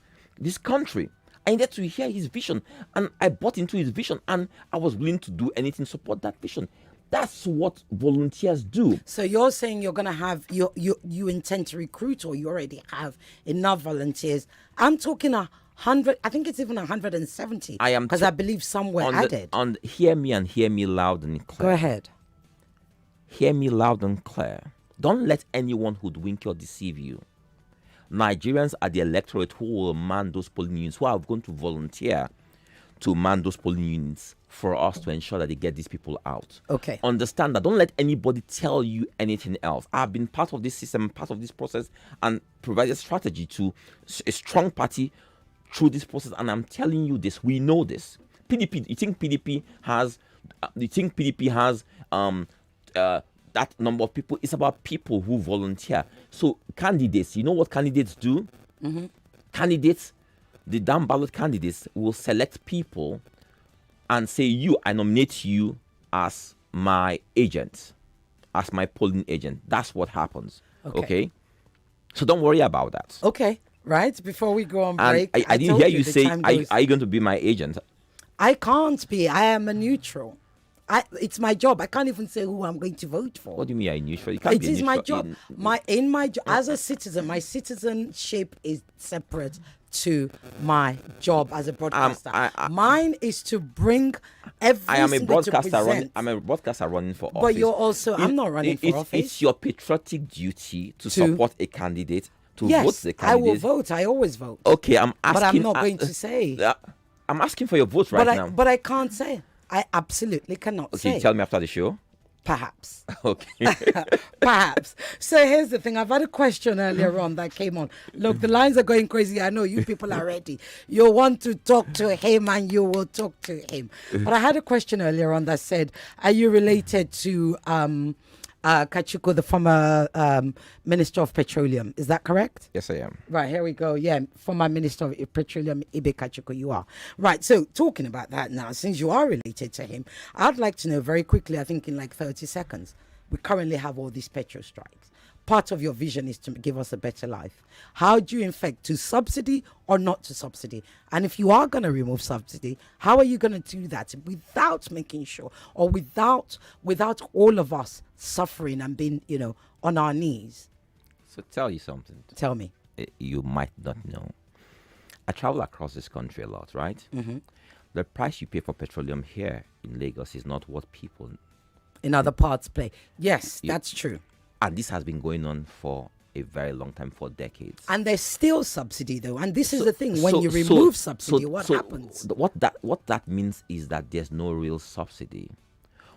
country. I needed to hear his vision, and I bought into his vision, and I was willing to do anything to support that vision. That's what volunteers do. So you're saying you're going to have, you intend to recruit, or you already have enough volunteers? I'm talking 100, I think it's even 170. I am, because I believe some were added. Hear me and hear me loud and clear. Go ahead. Hear me loud and clear. Don't let anyone hoodwink you or deceive you. Nigerians are the electorate who will man those polling units, who are going to volunteer to man those polling units for us to ensure that they get these people out. Okay. Understand that. Don't let anybody tell you anything else. I've been part of this system, part of this process, and provided strategy to a strong party through this process. And I'm telling you this, we know this. PDP, you think PDP has that number of people? It's about people who volunteer. So candidates, you know what candidates do? Candidates, the down ballot candidates will select people and say, I nominate you as my agent, as my polling agent. That's what happens. Okay? So don't worry about that. Okay. Right? Before we go on break, and I didn't hear you say, are you going to be my agent? I can't be. I am a neutral. It's my job. I can't even say who I'm going to vote for. What do you mean, are you neutral? You can't be is neutral. My job. My job as a citizen, my citizenship is separate to my job as a broadcaster. Mine is to bring I am a broadcaster. I'm a broadcaster running for office. But you're also. I'm not running for office. It's your patriotic duty to support a candidate. To vote the candidate. I will vote. I always vote. Okay, I'm asking. But I'm not going to say. I'm asking for your vote now. But I can't say. I absolutely cannot say. Okay, tell me after the show. Perhaps. Okay. Perhaps. So here's the thing. I've had a question earlier on that came on. Look, the lines are going crazy. I know you people are ready. You want to talk to him and you will talk to him. But I had a question earlier on that said, are you related to Kachikwu, the former Minister of Petroleum? Is that correct? Yes, I am. Right, here we go. Yeah, former Minister of Petroleum, Dumebi Kachikwu, you are. Right, so talking about that now, since you are related to him, I'd like to know very quickly, I think in like 30 seconds, we currently have all these petrol strikes. Part of your vision is to give us a better life. How do you infect to subsidy or not to subsidy? And if you are going to remove subsidy, how are you going to do that without making sure, or without all of us suffering and being, on our knees? So tell you something. Tell me. You might not know. I travel across this country a lot, right? Mm-hmm. The price you pay for petroleum here in Lagos is not what people in other parts pay. Yes, that's true. And this has been going on for a very long time, for decades. And there's still subsidy, though. And this is the thing. When you remove subsidy, what happens? What that means is that there's no real subsidy.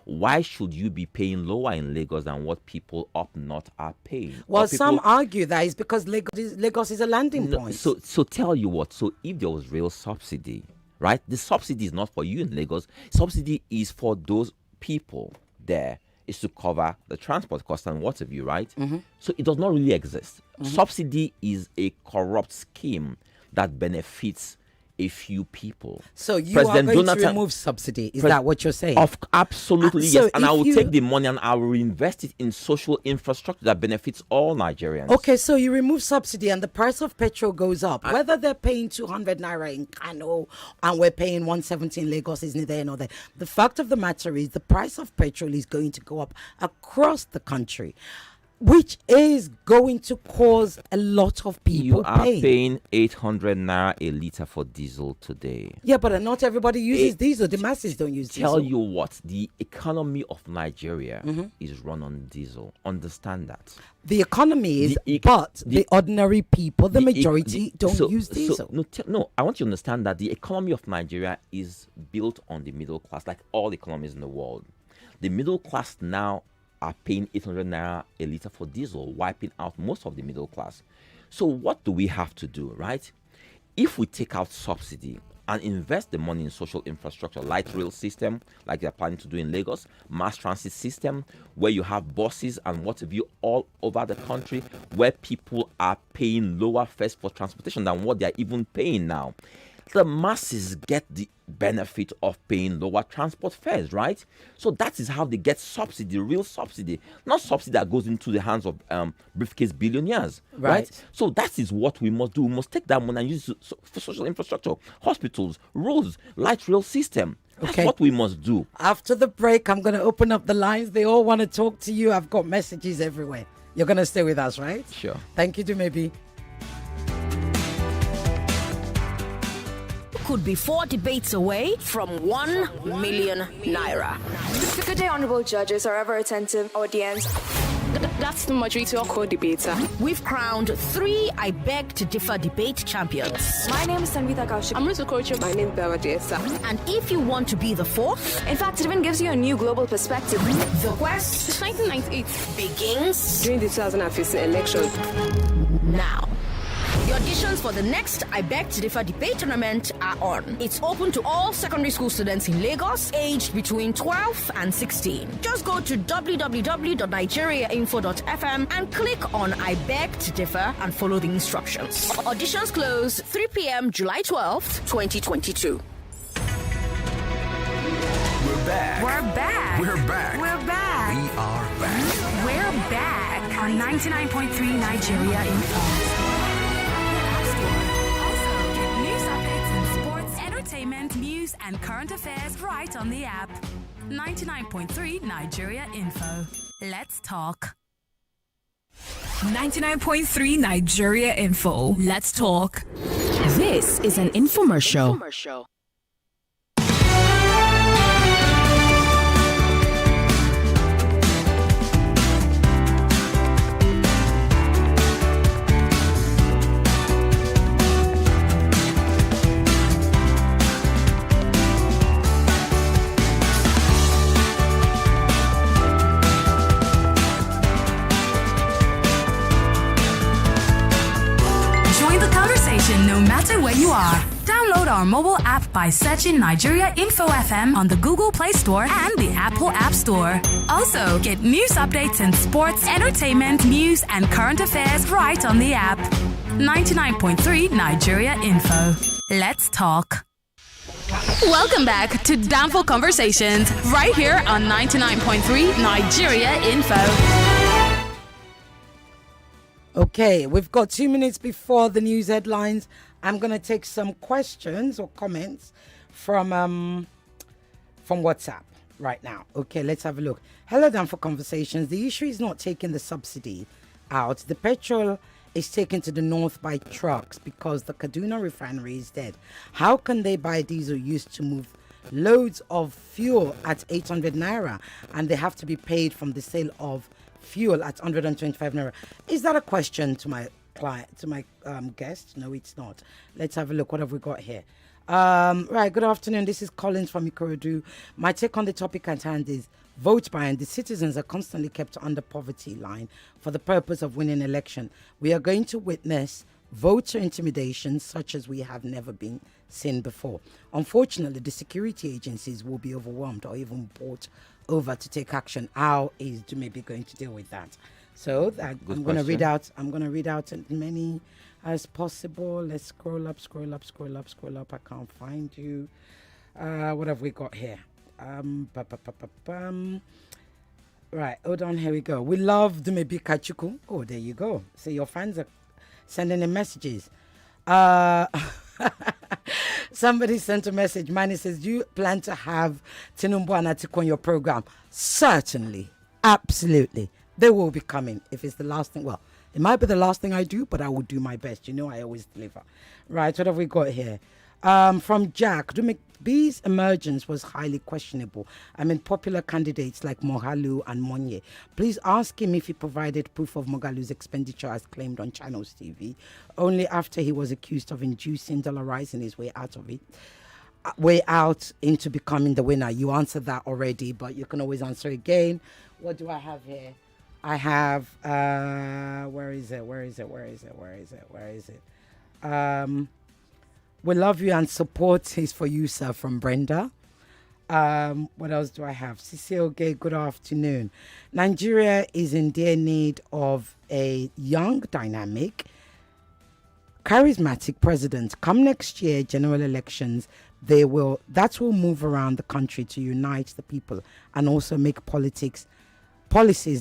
Why should you be paying lower in Lagos than what people up north are paying? Well, some argue that is because Lagos is a landing point. So tell you what. So if there was real subsidy, right? The subsidy is not for you in Lagos. Subsidy is for those people there. Is to cover the transport cost and what have you, right? Mm-hmm. So it does not really exist. Mm-hmm. Subsidy is a corrupt scheme that benefits a few people. So you are going to remove subsidy? Is that what you're saying? Absolutely, yes. And I will take the money and I will reinvest it in social infrastructure that benefits all Nigerians. Okay, so you remove subsidy and the price of petrol goes up. Whether they're paying 200 naira in Kano and we're paying 170 in Lagos is neither here nor there. The fact of the matter is the price of petrol is going to go up across the country. which is going to cause a lot of people You are pain. paying 800 naira a liter for diesel today. Yeah, but not everybody uses diesel. The masses don't use diesel. Tell you what, the economy of Nigeria is run on diesel. Understand that. The economy is, but the ordinary people, the majority, don't use diesel. No, I want you to understand that the economy of Nigeria is built on the middle class, like all economies in the world. The middle class now are paying 800 naira a liter for diesel, wiping out most of the middle class. So what do we have to do, right? If we take out subsidy and invest the money in social infrastructure, light rail system, like they're planning to do in Lagos, mass transit system, where you have buses and what have you all over the country, where people are paying lower fares for transportation than what they're even paying now. The masses get the benefit of paying lower transport fares, right? So that is how they get subsidy, real subsidy, not subsidy that goes into the hands of briefcase billionaires, right? So that is what we must do. We must take that money and use it for social infrastructure, hospitals, roads, light rail system. That's what we must do. After the break, I'm going to open up the lines. They all want to talk to you. I've got messages everywhere. You're going to stay with us, right? Sure. Thank you, Dumebi. Could be 4 debates away from 1 million naira. Good day, honorable judges, are ever attentive audience. That's the majority of co-debater. We've crowned 3 I Beg to Differ debate champions. My name is Dumebi Kachikwu. I'm Ruth Coach. My name is Bakare-Yusuf. And if you want to be the 4th, in fact, it even gives you a new global perspective. The quest Since 1998 begins during the 2015 election. now. The auditions for the next I Beg to Differ debate tournament are on. It's open to all secondary school students in Lagos aged between 12 and 16. Just go to www.nigeriainfo.fm and click on I Beg to Differ and follow the instructions. Auditions close 3 p.m. July 12th, 2022. We're back. We're back. We're back. We're back. We are back. We're back on 99.3 Nigeria Info. Entertainment, news, and current affairs right on the app. 99.3 Nigeria Info. Let's talk. 99.3 Nigeria Info. Let's talk. This is an infomercial. No matter where you are. Download our mobile app by searching Nigeria Info FM on the Google Play Store and the Apple App Store. Also, get news updates in sports, entertainment, news, and current affairs right on the app. 99.3 Nigeria Info. Let's talk. Welcome back to Downfall Conversations right here on 99.3 Nigeria Info. Okay, we've got 2 minutes before the news headlines. I'm going to take some questions or comments from WhatsApp right now. Okay, let's have a look. Hello, Dan for Conversations. The issue is not taking the subsidy out. The petrol is taken to the north by trucks because the Kaduna refinery is dead. How can they buy diesel used to move loads of fuel at 800 naira and they have to be paid from the sale of fuel at 125 naira? Is that a question to my client, to my guest? No, it's not. Let's have a look. What have we got here? Right, good afternoon. This is Collins from Ikorodu. My take on the topic at hand is vote buying. The citizens are constantly kept under poverty line for the purpose of winning election. We are going to witness voter intimidation such as we have never been seen before. Unfortunately, the security agencies will be overwhelmed or even bought over to take action. How is Dumebi going to deal with that? So I'm going to read out. I'm going to read out as many as possible. Let's scroll up. I can't find you. What have we got here? Right, hold on. Here we go. We love Dumebi Kachikwu. Oh, there you go. So your fans are sending in messages. Somebody sent a message. Mine says, do you plan to have Tinubu and Atiku on your program? Certainly. Absolutely. They will be coming. If it's the last thing, well, it might be the last thing I do, but I will do my best. You know, I always deliver. Right, what have we got here? From Jack, Dumebi's emergence was highly questionable. I mean, popular candidates like Mohalu and Monye. Please ask him if he provided proof of Mogalu's expenditure as claimed on Channels TV, only after he was accused of inducing dollarizing his way out of it. Way out into becoming the winner. You answered that already, but you can always answer again. What do I have here? I have where is it? We love you and support is for you, sir, from Brenda. What else do I have? Cecile Gay, good afternoon. Nigeria is in dear need of a young, dynamic, charismatic president. Come next year, general elections, that will move around the country to unite the people and also make policies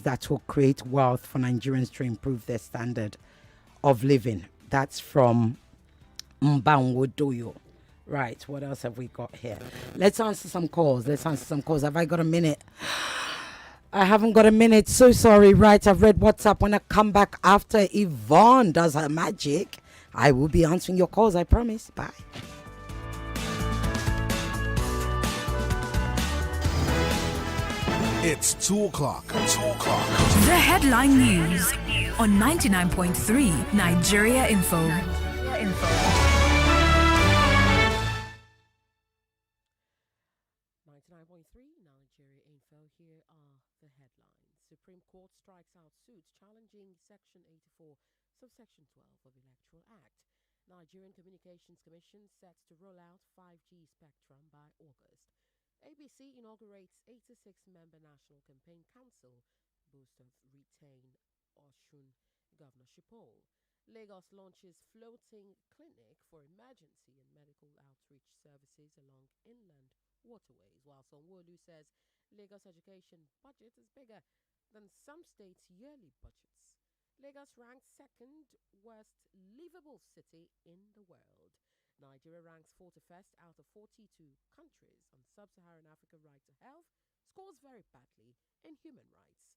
that will create wealth for Nigerians to improve their standard of living. That's from Mbanwodoyo. Right, what else have we got here? Let's answer some calls. Have I got a minute? I haven't got a minute. So sorry. Right, I've read WhatsApp. When I come back after Yvonne does her magic, I will be answering your calls, I promise. Bye. It's 2 o'clock. The headline news on 99.3 Nigeria Info. 99.3 Nigeria Info. Here are the headlines. Supreme Court strikes out suits challenging Section 84, Subsection 12 of Electoral Act. Nigerian Communications Commission sets to roll out 5G spectrum by August. ABC inaugurates 86-member National Campaign Council, boost of retain Osun governorship poll. Lagos launches floating clinic for emergency and medical outreach services along inland waterways, while Sanwo-Olu says Lagos education budget is bigger than some states' yearly budgets. Lagos ranks second worst livable city in the world. Nigeria ranks 41st out of 42 countries on sub-Saharan Africa right to health, scores very badly in human rights.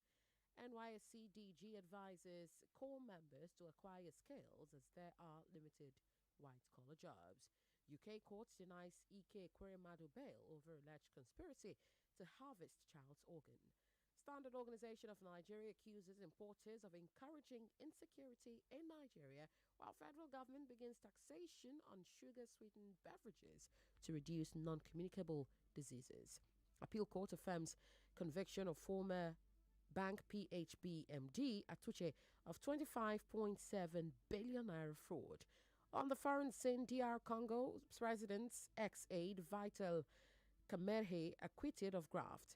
NYSC DG advises core members to acquire skills as there are limited white-collar jobs. UK court denies Ike Ekweremadu bail over alleged conspiracy to harvest child's organ. Standard Organization of Nigeria accuses importers of encouraging insecurity in Nigeria, while federal government begins taxation on sugar-sweetened beverages to reduce non-communicable diseases. Appeal Court affirms conviction of former Bank PHB MD Atuche of 25.7 billion naira fraud. On the foreign scene, DR Congo President's ex-aide Vital Kamerhe acquitted of graft.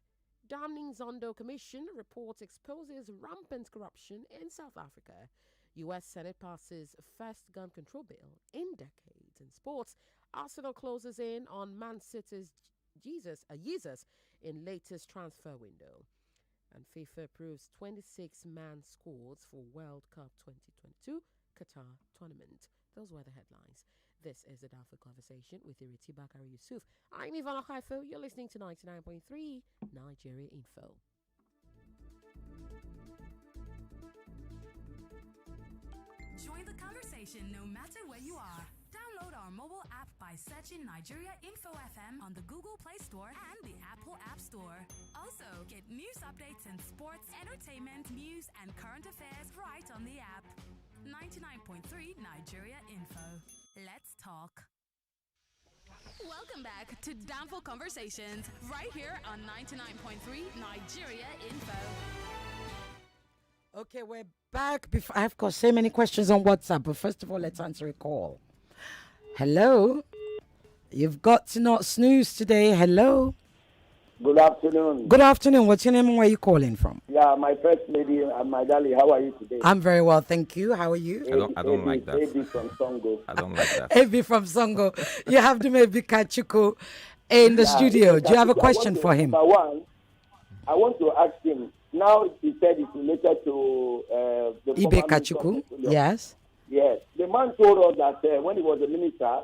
Damning Zondo Commission report exposes rampant corruption in South Africa. U.S. Senate passes first gun control bill in decades. In sports, Arsenal closes in on Man City's Jesus in latest transfer window. And FIFA approves 26-man squads for World Cup 2022 Qatar tournament. Those were the headlines. This is the Danford Conversation with Ireti Bakare-Yusuf. I'm Ivana Haifo. You're listening to 99.3 Nigeria Info. Join the conversation no matter where you are. Download our mobile app by searching Nigeria Info FM on the Google Play Store and the Apple App Store. Also, get news updates in sports, entertainment, news, and current affairs right on the app. 99.3 Nigeria Info. Let's talk. Welcome back to Danfo Conversations, right here on 99.3 Nigeria Info. Okay, we're back. I've got so many questions on WhatsApp, but first of all, let's answer a call. Hello? You've got to not snooze today. Hello? Good afternoon. Good afternoon. What's your name and where are you calling from? Yeah, my first lady, my darling, how are you today? I'm very well, thank you. How are you? I don't like that. AB from Songo. I don't like that. AB from Songo. You have Dumebi Kachikwu in the studio. Do you have a question for him? Number one, I want to ask him. Now he said it's related to the Ibe Kachikwu. Yes. Yes. The man told us that when he was a minister,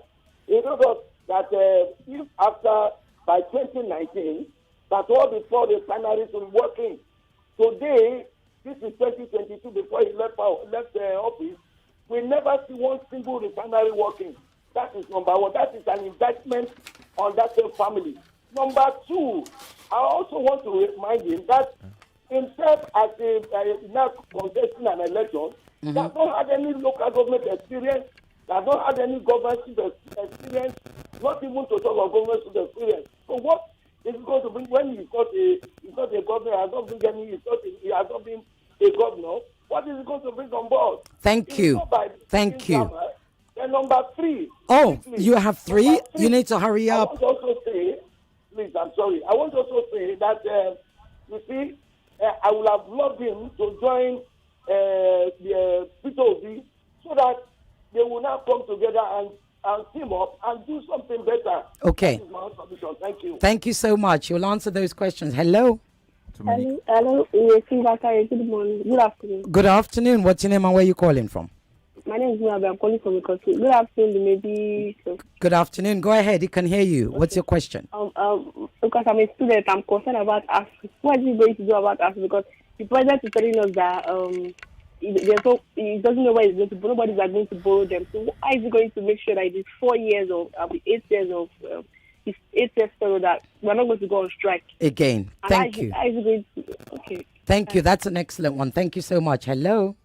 he told us that if by 2019, that all the four refineries will be working. Today, this is 2022 before he left office, we never see one single refinery working. That is number one. That is an investment on that same family. Number two, I also want to remind him that himself as a now contesting an election, does not have any local government experience, does not have any government experience, not even to talk of government experience. So what is it going to bring when he's not a governor, he has not been a governor? What is it going to bring on board? Thank you. Thank you. Then number three. Oh, quickly, you have three? You need to hurry up. I want to also say, please, I'm sorry. I want to also say that, you see, I would have loved him to join the Peter Obi so that they will now come together and team up and do something better. Okay. That is my own solution. Thank you. Thank you so much. You'll answer those questions. Hello. Hello. Good morning. Good afternoon. Good afternoon. What's your name and where are you calling from? My name is Dumebi. I'm calling from Ikotu. Good afternoon, Dumebi. Good afternoon. Go ahead. He can hear you. What's your question? Because I'm a student, I'm concerned about us. What is he going to do about us? Because the president is telling us that he doesn't know where he's going to, but nobody's going to borrow them. So how is he going to make sure that it's 4 years of 8 years of his 8 years so that we're not going to go on strike again? Thank you. How is he going to? Okay. Thank you. That's an excellent one. Thank you so much. Hello.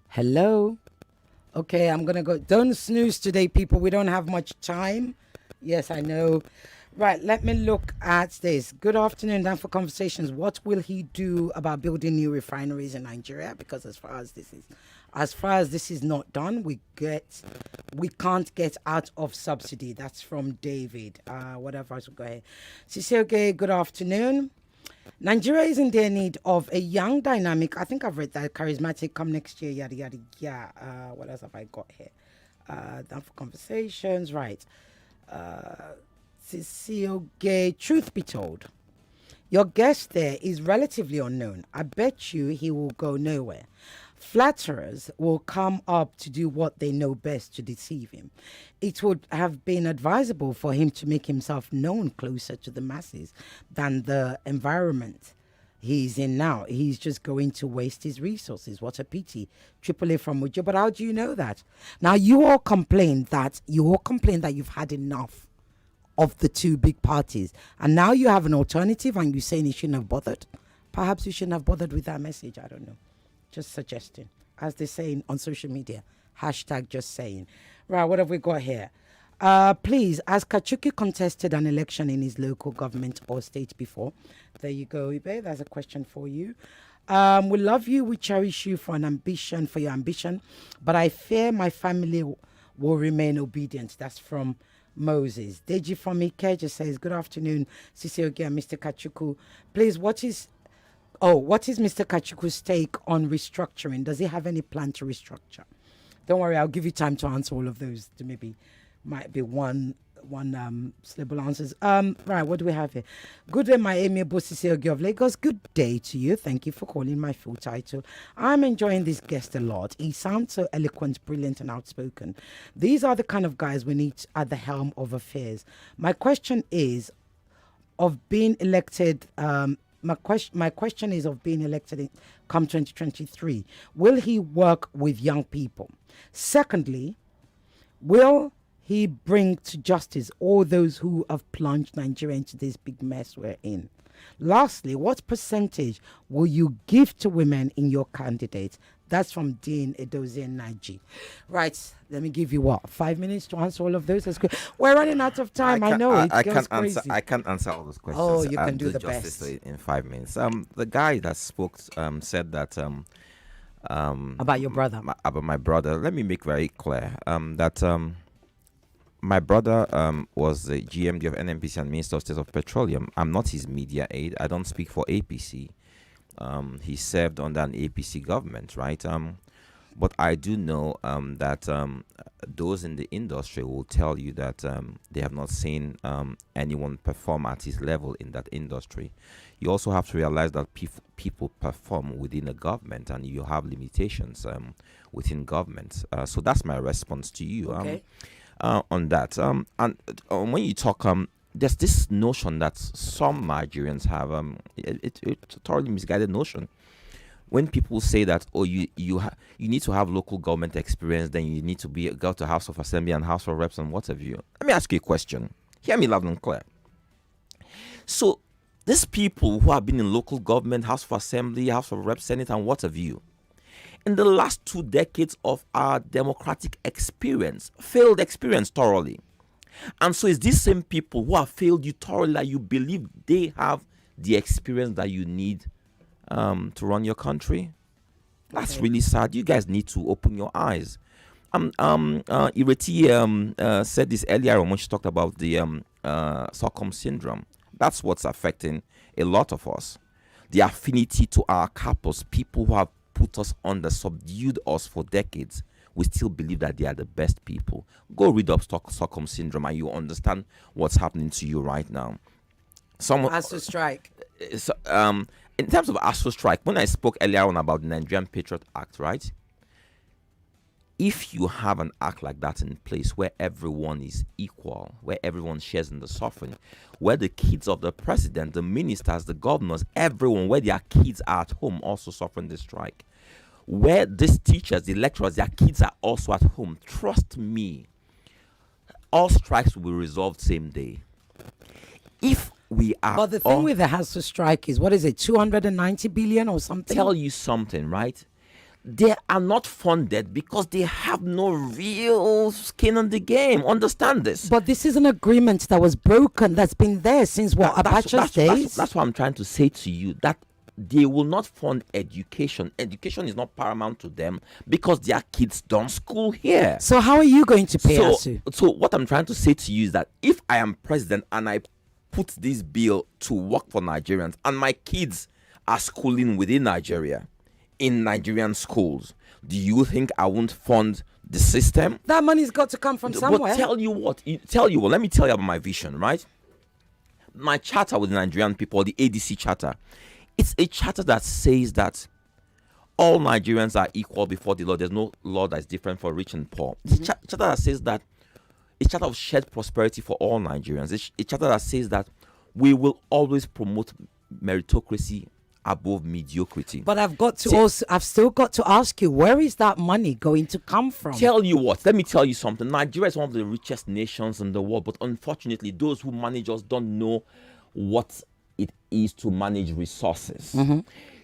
Hello. Okay, I'm going to go. Don't snooze today, people. We don't have much time. Yes, I know. Right, let me look at this. Good afternoon, Dan for Conversations. What will he do about building new refineries in Nigeria? Because as far as this is not done, we can't get out of subsidy. That's from David. Whatever, so go ahead. Sisioge, good afternoon. Nigeria is in their need of a young, dynamic, I think I've read that, charismatic, come next year, yada, yada, yeah. What else have I got here? Down for Conversations, right. Sisioge, truth be told, your guest there is relatively unknown. I bet you he will go nowhere. Flatterers will come up to do what they know best to deceive him. It would have been advisable for him to make himself known closer to the masses than the environment he's in now. He's just going to waste his resources. What a pity. AAA from Mujo. But how do you know that? Now, you all complain that you've had enough of the two big parties. And now you have an alternative and you're saying you shouldn't have bothered. Perhaps you shouldn't have bothered with that message. I don't know. Just suggesting, as they say on social media, hashtag just saying. Right, what have we got here? Please, has Kachikwu contested an election in his local government or state before? There you go, Ibe. That's a question for you. We love you. We cherish you for your ambition. But I fear my family will remain obedient. That's from Moses. Deji from Ikeja says, good afternoon, Sisioge and Mr. Kachikwu. Please, what is Mr. Kachikwu's take on restructuring? Does he have any plan to restructure? Don't worry, I'll give you time to answer all of those. To maybe might be one syllable answers. Right, what do we have here? Good day, my amiable Sisioge of Lagos. Good day to you. Thank you for calling my full title. I'm enjoying this guest a lot. He sounds so eloquent, brilliant, and outspoken. These are the kind of guys we need at the helm of affairs. My question is, of being elected. My question is of being elected come 2023. Will he work with young people? Secondly, will he bring to justice all those who have plunged Nigeria into this big mess we're in? Lastly, what percentage will you give to women in your candidates? That's from Dean Edozie Naji. Right, let me give you 5 minutes to answer all of those. That's good. We're running out of time. I know it goes crazy. I can't answer all those questions. Oh, you can do the justice best in 5 minutes. The guy that spoke said that about your brother. About my brother. Let me make very clear that my brother was the GMD of NNPC and Minister of State of Petroleum. I'm not his media aide. I don't speak for APC. He served under an APC government, right? But I do know that those in the industry will tell you that they have not seen anyone perform at his level in that industry. You also have to realize that people perform within a government, and you have limitations within government. So that's my response to you on that. And when you talk, there's this notion that some Nigerians have. It's a totally misguided notion when people say that, oh, you need to have local government experience, then you need to go to House of Assembly and House of Reps and what have you. Let me ask you a question. Hear me loud and clear. So these people who have been in local government, House of Assembly, House of Reps, Senate, and what have you, in the last 2 decades of our democratic experience, failed experience thoroughly. And so it's these same people who have failed you thoroughly that you believe they have the experience that you need to run your country. That's really sad. You guys need to open your eyes. Ireti said this earlier when she talked about the Stockholm syndrome. That's what's affecting a lot of us. The affinity to our captors, people who have put us under, subdued us for decades. We still believe that they are the best people. Go read up Stockholm syndrome and you understand what's happening to you right now. ASU strike. In terms of ASU strike, when I spoke earlier on about the Nigerian Patriot Act, right? If you have an act like that in place where everyone is equal, where everyone shares in the suffering, where the kids of the president, the ministers, the governors, everyone, where their kids are at home also suffering the strike, where these teachers, the lecturers, their kids are also at home, trust me, all strikes will be resolved same day. If we are... But the thing with the ASU strike is, what is it, 290 billion or something? Tell you something, right? They are not funded because they have no real skin in the game. Understand this. But this is an agreement that was broken, that's been there since Abacha's days? That's what I'm trying to say to you, that they will not fund education. Education is not paramount to them because their kids don't school here. So how are you going to pay ASU? So what I'm trying to say to you is that if I am president and I put this bill to work for Nigerians and my kids are schooling within Nigeria, in Nigerian schools, do you think I won't fund the system? That money's got to come from somewhere. But tell you what, let me tell you about my vision, right? My charter with the Nigerian people, the ADC charter, it's a charter that says that all Nigerians are equal before the law. There's no law that's different for rich and poor. It's a charter that says that it's a charter of shared prosperity for all Nigerians. It's a charter that says that we will always promote meritocracy above mediocrity. But I've still got to ask you, where is that money going to come from? Tell you what, let me tell you something. Nigeria is one of the richest nations in the world, but unfortunately, those who manage us don't know what it is to manage resources.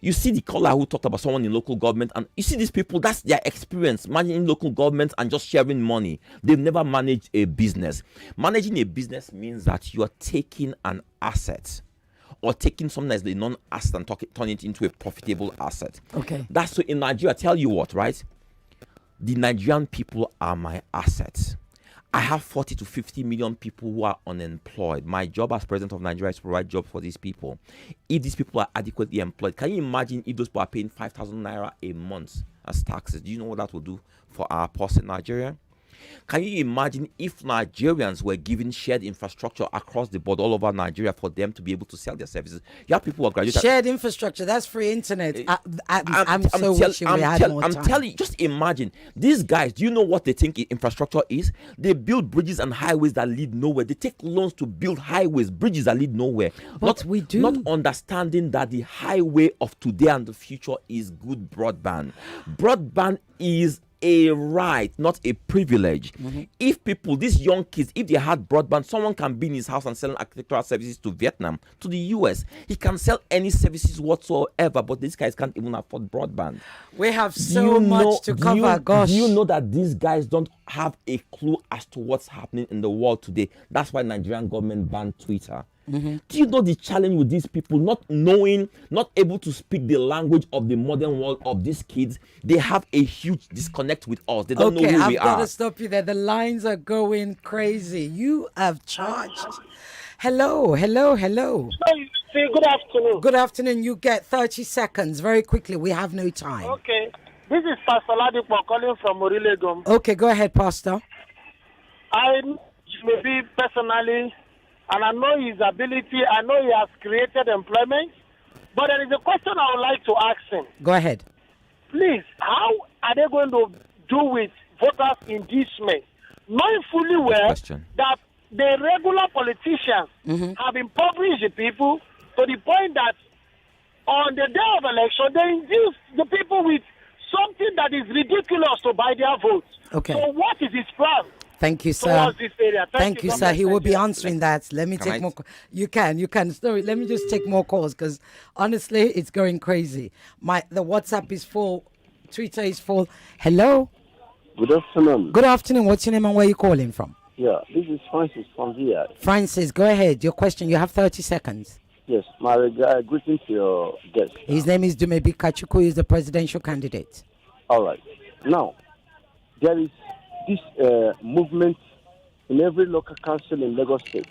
You see the caller who talked about someone in local government, and you see these people, that's their experience, managing local government and just sharing money. They've never managed a business. Managing a business means that you are taking an asset or taking something that's a non-asset and turn it into a profitable asset. Okay. That's so in Nigeria, tell you what, right? The Nigerian people are my assets. I have 40 to 50 million people who are unemployed. My job as president of Nigeria is to provide jobs for these people. If these people are adequately employed, can you imagine if those people are paying 5,000 naira a month as taxes? Do you know what that will do for our poor in Nigeria? Can you imagine if Nigerians were given shared infrastructure across the board all over Nigeria for them to be able to sell their services? You have people who are graduated. Shared infrastructure, that's free internet. I'm telling you, just imagine. These guys, do you know what they think infrastructure is? They build bridges and highways that lead nowhere. They take loans to build highways, bridges that lead nowhere. But not understanding that the highway of today and the future is good broadband. Broadband is a right, not a privilege. If people, these young kids, if they had broadband, someone can be in his house and selling architectural services to Vietnam, to the US. He can sell any services whatsoever, but these guys can't even afford broadband. We have so much to cover. Gosh. Do you know that these guys don't have a clue as to what's happening in the world today? That's why Nigerian government banned Twitter. Do you know the challenge with these people not knowing, not able to speak the language of the modern world of these kids? They have a huge disconnect with us. They don't know who we are. I've got to stop you there. The lines are going crazy. You have charged. Hello. Say good afternoon. Good afternoon. You get 30 seconds. Very quickly. We have no time. Okay. This is Pastor Ladipo calling from Orilegum. Okay, go ahead, Pastor. I maybe personally, and I know his ability, I know he has created employment, but there is a question I would like to ask him. Go ahead. Please, how are they going to do with voters' inducement, knowing fully well that the regular politicians have impoverished the people to the point that on the day of election, they induce the people with something that is ridiculous to buy their votes. Okay. So what is his plan? Thank you, sir. Towards this area? Thank you, God sir. bless He will be Nigeria. answering that. Let me Can I- take more. You can. Sorry, let me just take more calls because honestly, it's going crazy. The WhatsApp is full, Twitter is full. Hello. Good afternoon. Good afternoon. What's your name and where are you calling from? Yeah, this is Francis from here. Francis, go ahead. Your question. You have 30 seconds. Yes, my greeting to your guest. His name is Dumebi Kachikwu. He's the presidential candidate. All right. Now, there is this movement in every local council in Lagos State.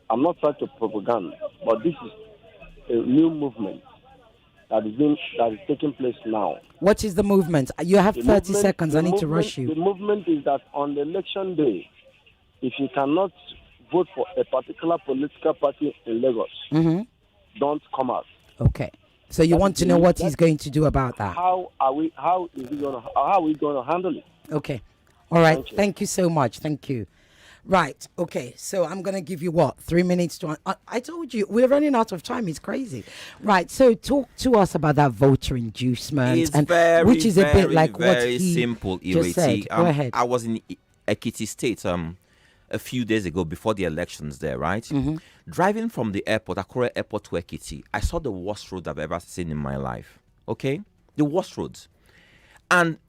I'm not trying to propaganda, but this is a new movement that is taking place now. What is the movement? You have The 30 movement- seconds. the I need to movement- rush you. The movement is that on the election day, if you cannot vote for a particular political party in Lagos, Mm-hmm. don't come out. Okay. So you That want is to know the- what that- he's going to do about that? How are we going to handle it? Okay. All right. Thank you. Thank you so much. Thank you. Right. Okay. So I'm going to give you 3 minutes to. I told you we're running out of time. It's crazy. Right. So talk to us about that voter inducement, It's and very, which is a bit very, like what very he simple, just said. Ireti. Go ahead. I was in Ekiti State a few days ago before the elections there, right? Mm-hmm. Driving from the airport, Akure Airport to Ekiti, I saw the worst road I've ever seen in my life. Okay? The worst roads. And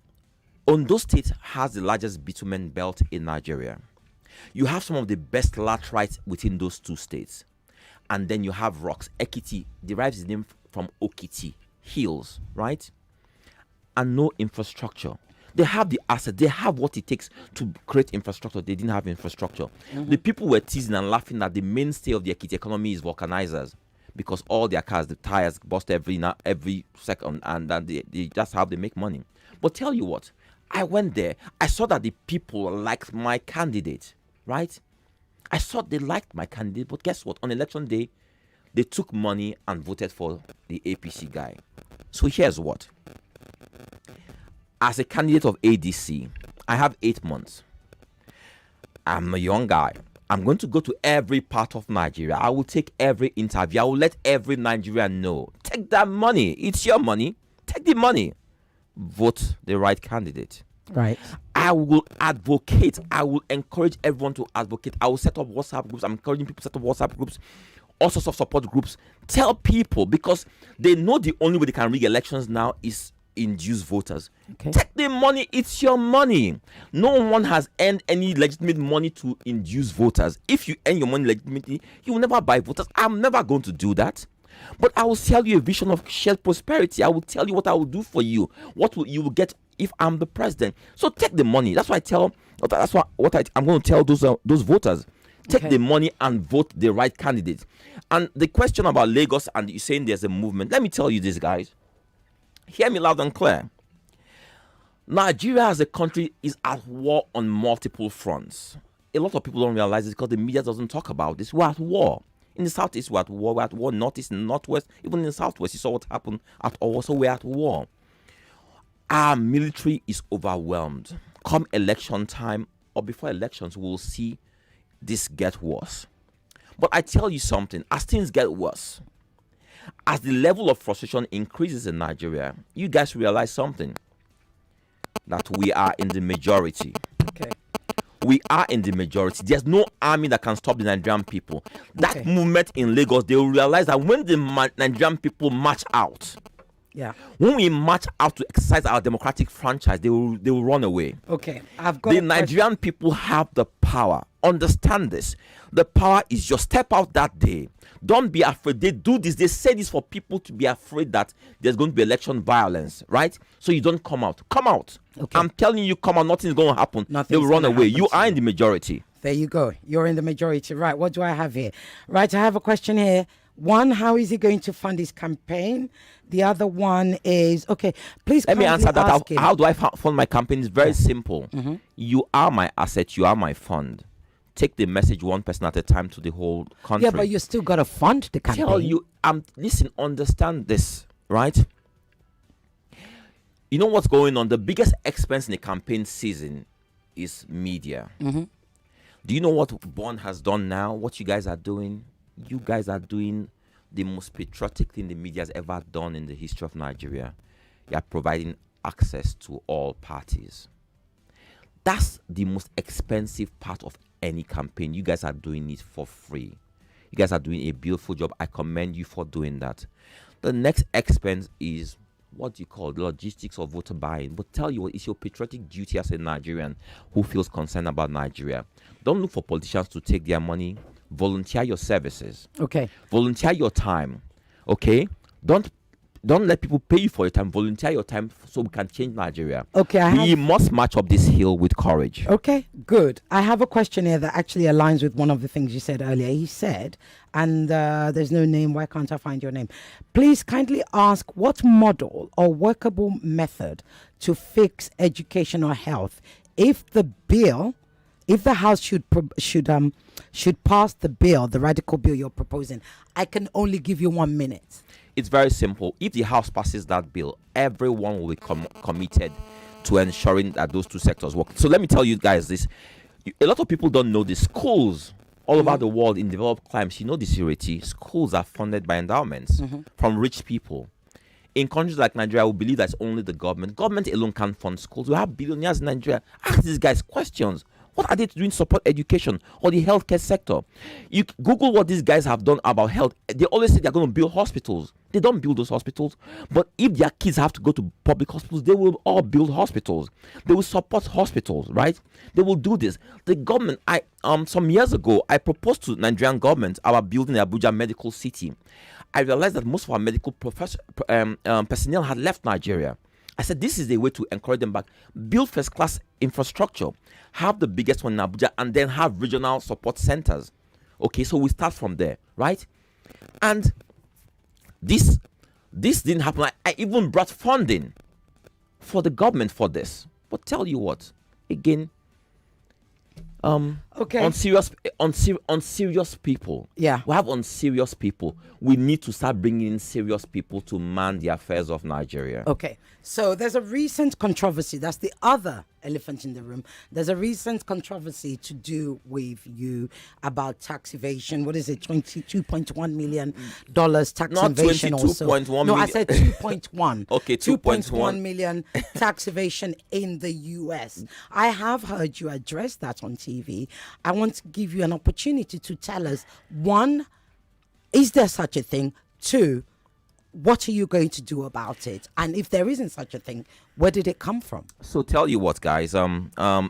Ondo State has the largest bitumen belt in Nigeria. You have some of the best laterites within those two states. And then you have rocks. Ekiti derives its name from Okiti, hills, right? And no infrastructure. They have the asset. They have what it takes to create infrastructure. They didn't have infrastructure. Mm-hmm. The people were teasing and laughing that the mainstay of the Ekiti economy is vulcanizers, because all their cars, the tires bust every second, and then that's how they make money. But tell you what, I went there. I saw that the people liked my candidate, right? I saw they liked my candidate, but guess what? On election day, they took money and voted for the APC guy. So here's what. As a candidate of ADC, I have 8 months. I'm a young guy. I'm going to go to every part of Nigeria. I will take every interview. I will let every Nigerian know. Take that money. It's your money. Take the money. Vote the right candidate. Right. I will advocate. I will encourage everyone to advocate. I will set up WhatsApp groups. I'm encouraging people to set up WhatsApp groups, all sorts of support groups. Tell people, because they know the only way they can rig elections now is induce voters. Okay. Take the money. It's your money. No one has earned any legitimate money to induce voters. If you earn your money legitimately, you will never buy voters. I'm never going to do that. But I will tell you a vision of shared prosperity. I will tell you what I will do for you. You will get if I'm the president. So take the money. That's what I tell. That's what I'm going to tell those voters. Take the money and vote the right candidate. And the question about Lagos and you saying there's a movement. Let me tell you this, guys. Hear me loud and clear. Nigeria as a country is at war on multiple fronts. A lot of people don't realize it because the media doesn't talk about this. We're at war. In the southeast, we're at war. We're at war northeast and northwest. Even in the southwest, you saw what happened at war. So we're at war. Our military is overwhelmed. Come election time or before elections, we'll see this get worse. But I tell you something, as things get worse, as the level of frustration increases in Nigeria, you guys realize something, that we are in the majority. Okay. We are in the majority. There's no army that can stop the Nigerian people. That movement in Lagos, they will realize that when the Nigerian people march out, when we march out to exercise our democratic franchise, they will run away. Okay. I've got the Nigerian people have the power. Understand this. The power is just step out that day. Don't be afraid. They do this. They say this for people to be afraid that there's going to be election violence, right? So you don't come out. Come out. Okay. I'm telling you, come out. Nothing's going to happen. They will run away. You are in the majority. There you go. You're in the majority. Right. What do I have here? Right. I have a question here. One, how is he going to fund his campaign? The other one is, okay, please let me answer that. him. How do I fund my campaign? It's very simple. Mm-hmm. You are my asset. You are my fund. Take the message one person at a time to the whole country. Yeah, but you still got to fund the campaign. Tell you, listen, understand this, right? You know what's going on? The biggest expense in the campaign season is media. Mm-hmm. Do you know what Bond has done now? What you guys are doing? You guys are doing the most patriotic thing the media has ever done in the history of Nigeria. You are providing access to all parties. That's the most expensive part of any campaign. You guys are doing it for free. You guys are doing a beautiful job. I commend you for doing that. The next expense is what do you call logistics of voter buying. But tell you what, it's your patriotic duty as a Nigerian who feels concerned about Nigeria. Don't look for politicians to take their money. Volunteer your services. Okay. Volunteer your time. Okay. Don't let people pay you for your time. Volunteer your time so we can change Nigeria. Okay. We must march up this hill with courage. Okay, good. I have a question here that actually aligns with one of the things you said earlier. He said, and there's no name, why can't I find your name? Please kindly ask what model or workable method to fix education or health if the House should pass the bill, the radical bill you're proposing. I can only give you 1 minute. It's very simple. If the House passes that bill, everyone will be committed to ensuring that those two sectors work. So let me tell you guys this. A lot of people don't know this. Schools all over the world in developed climes, you know this already, schools are funded by endowments from rich people. In countries like Nigeria, we believe that's only the government. Government alone can't fund schools. We have billionaires in Nigeria. Ask these guys questions. What are they doing to support education or the healthcare sector? You Google what these guys have done about health. They always say they're going to build hospitals. They don't build those hospitals. But if their kids have to go to public hospitals, they will all build hospitals. They will support hospitals, right? They will do this. The government, some years ago, I proposed to Nigerian government about building the Abuja Medical City. I realized that most of our medical personnel had left Nigeria. I said, this is the way to encourage them back. Build first-class infrastructure. Have the biggest one in Abuja and then have regional support centers. Okay, so we start from there, right? And this didn't happen. I even brought funding for the government for this. But tell you what, again, okay, on serious people. Yeah, we have unserious people. We need to start bringing in serious people to man the affairs of Nigeria. Okay, so there's a recent controversy. That's the other elephant in the room. There's a recent controversy to do with you about tax evasion. What is it? $22.1 million tax Not evasion also. 22.1 No, I said 2.1. Okay, 2.1 million tax evasion in the US. I have heard you address that on TV. I want to give you an opportunity to tell us, one, is there such a thing? Two, what are you going to do about it? And if there isn't such a thing, where did it come from? So tell you what, guys,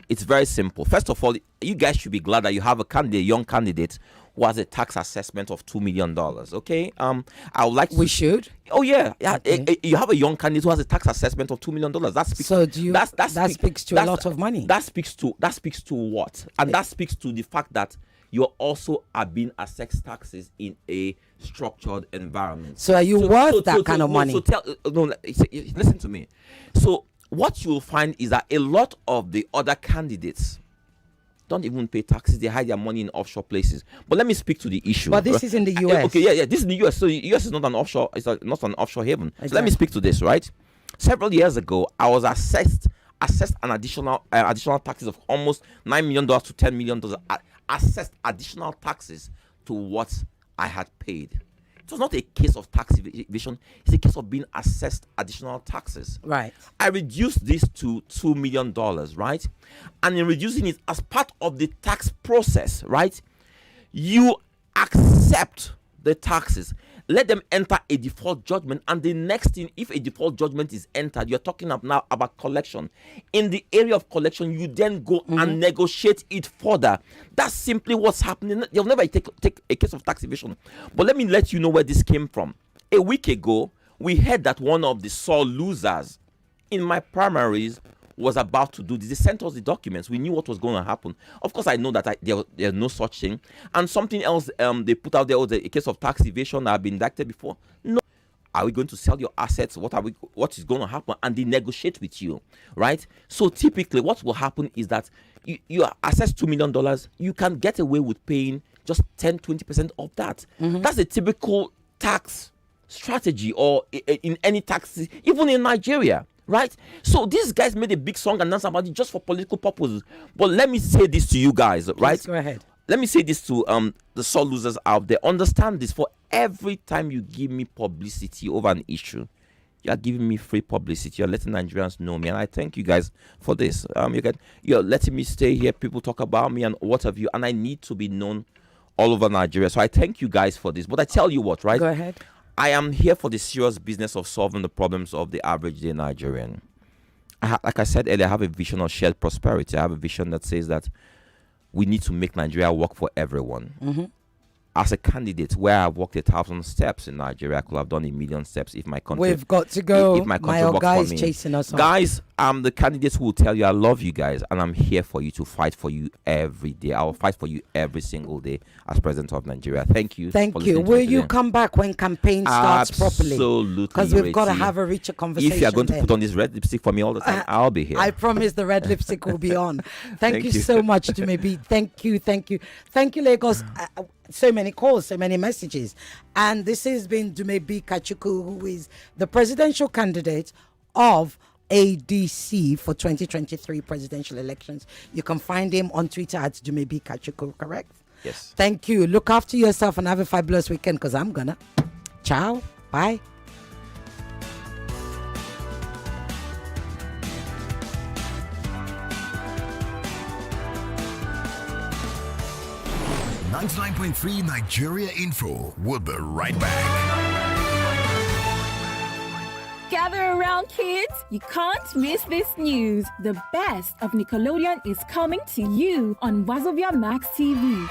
it's very simple. First of all, you guys should be glad that you have a young candidate who has a tax assessment of $2 million. Okay, I would like. We should. Oh yeah. Okay. You have a young candidate who has a tax assessment of $2 million. That speaks. So do you? That speaks to a lot of money. That speaks to what? And that speaks to the fact that you also are being assessed taxes in a structured environment. So are you worth that kind of money? Listen to me. So what you will find is that a lot of the other candidates don't even pay taxes. They hide their money in offshore places. But let me speak to the issue. But this is in the US. Okay, yeah. This is in the US. So the US is not an offshore. It's not an offshore haven. Exactly. So let me speak to this. Right. Several years ago, I was assessed an additional taxes of almost $9 million to $10 million. Assessed additional taxes to what I had paid. It was not a case of tax evasion. It's a case of being assessed additional taxes. Right. I reduced this to $2 million, right? And in reducing it as part of the tax process, right? You accept the taxes. Let them enter a default judgment. And the next thing, if a default judgment is entered, you're talking now about collection. In the area of collection, you then go and negotiate it further. That's simply what's happening. You'll never take a case of tax evasion. But let me let you know where this came from. A week ago, we heard that one of the sore losers in my primaries was about to do this. They sent us the documents. We knew what was going to happen. Of course, I know that there's no such thing. And something else they put out there was a case of tax evasion that had been indicted before. No. Are we going to sell your assets? What is going to happen? And they negotiate with you, right? So typically what will happen is that you assess $2 million. You can get away with paying just 10-20% of that. That's a typical tax strategy or in any tax, even in Nigeria. Right? So these guys made a big song and dance about it just for political purposes. But let me say this to you guys, right? Please go ahead. let me say this to the sore losers out there. Understand this: for every time you give me publicity over an issue, you are giving me free publicity. You're letting Nigerians know me, and I thank you guys for this. You're letting me stay here. People talk about me and what have you, and I need to be known all over Nigeria. So I thank you guys for this. But I tell you what, right? Go ahead. I am here for the serious business of solving the problems of the average day Nigerian. Like I said earlier, I have a vision of shared prosperity. I have a vision that says that we need to make Nigeria work for everyone. Mm-hmm. As a candidate, where I've walked 1,000 steps in Nigeria, I could have done 1,000,000 steps if my country. We've got to go. If my country works guy for is me. chasing us. Guys, I'm the candidate who will tell you I love you guys, and I'm here for you to fight for you every day. I will fight for you every single day as president of Nigeria. Thank you. Thank you. Will you come back when campaign starts properly? Absolutely. Because we've got to have a richer conversation. If you're going to then. put on this red lipstick for me all the time, I'll be here. I promise the red lipstick will be on. Thank you so much, Dumebi. Thank you, Lagos. So many calls, so many messages. And this has been Dumebi Kachikwu, who is the presidential candidate of ADC for 2023 presidential elections. You can find him on Twitter at Dumebi Kachikwu, correct? Yes. Thank you. Look after yourself and have a fabulous weekend, because I'm gonna. Ciao. Bye. .3 Nigeria Info. We'll be right back. Gather around, kids. You can't miss this news. The best of Nickelodeon is coming to you on Wazobia Max TV.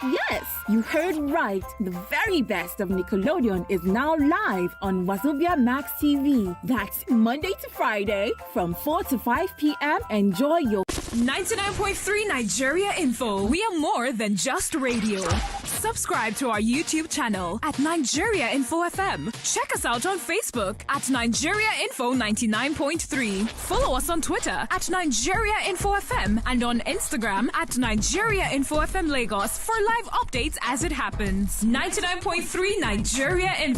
Yes, you heard right. The very best of Nickelodeon is now live on Wazobia Max TV. That's Monday to Friday from 4 to 5 p.m. Enjoy your 99.3 Nigeria Info. We are more than just radio. Subscribe to our YouTube channel at Nigeria Info FM. Check us out on Facebook at Nigeria Info 99.3. Follow us on Twitter at Nigeria Info FM and on Instagram at Nigeria Info FM Lagos for live updates as it happens. 99.3 Nigeria Info.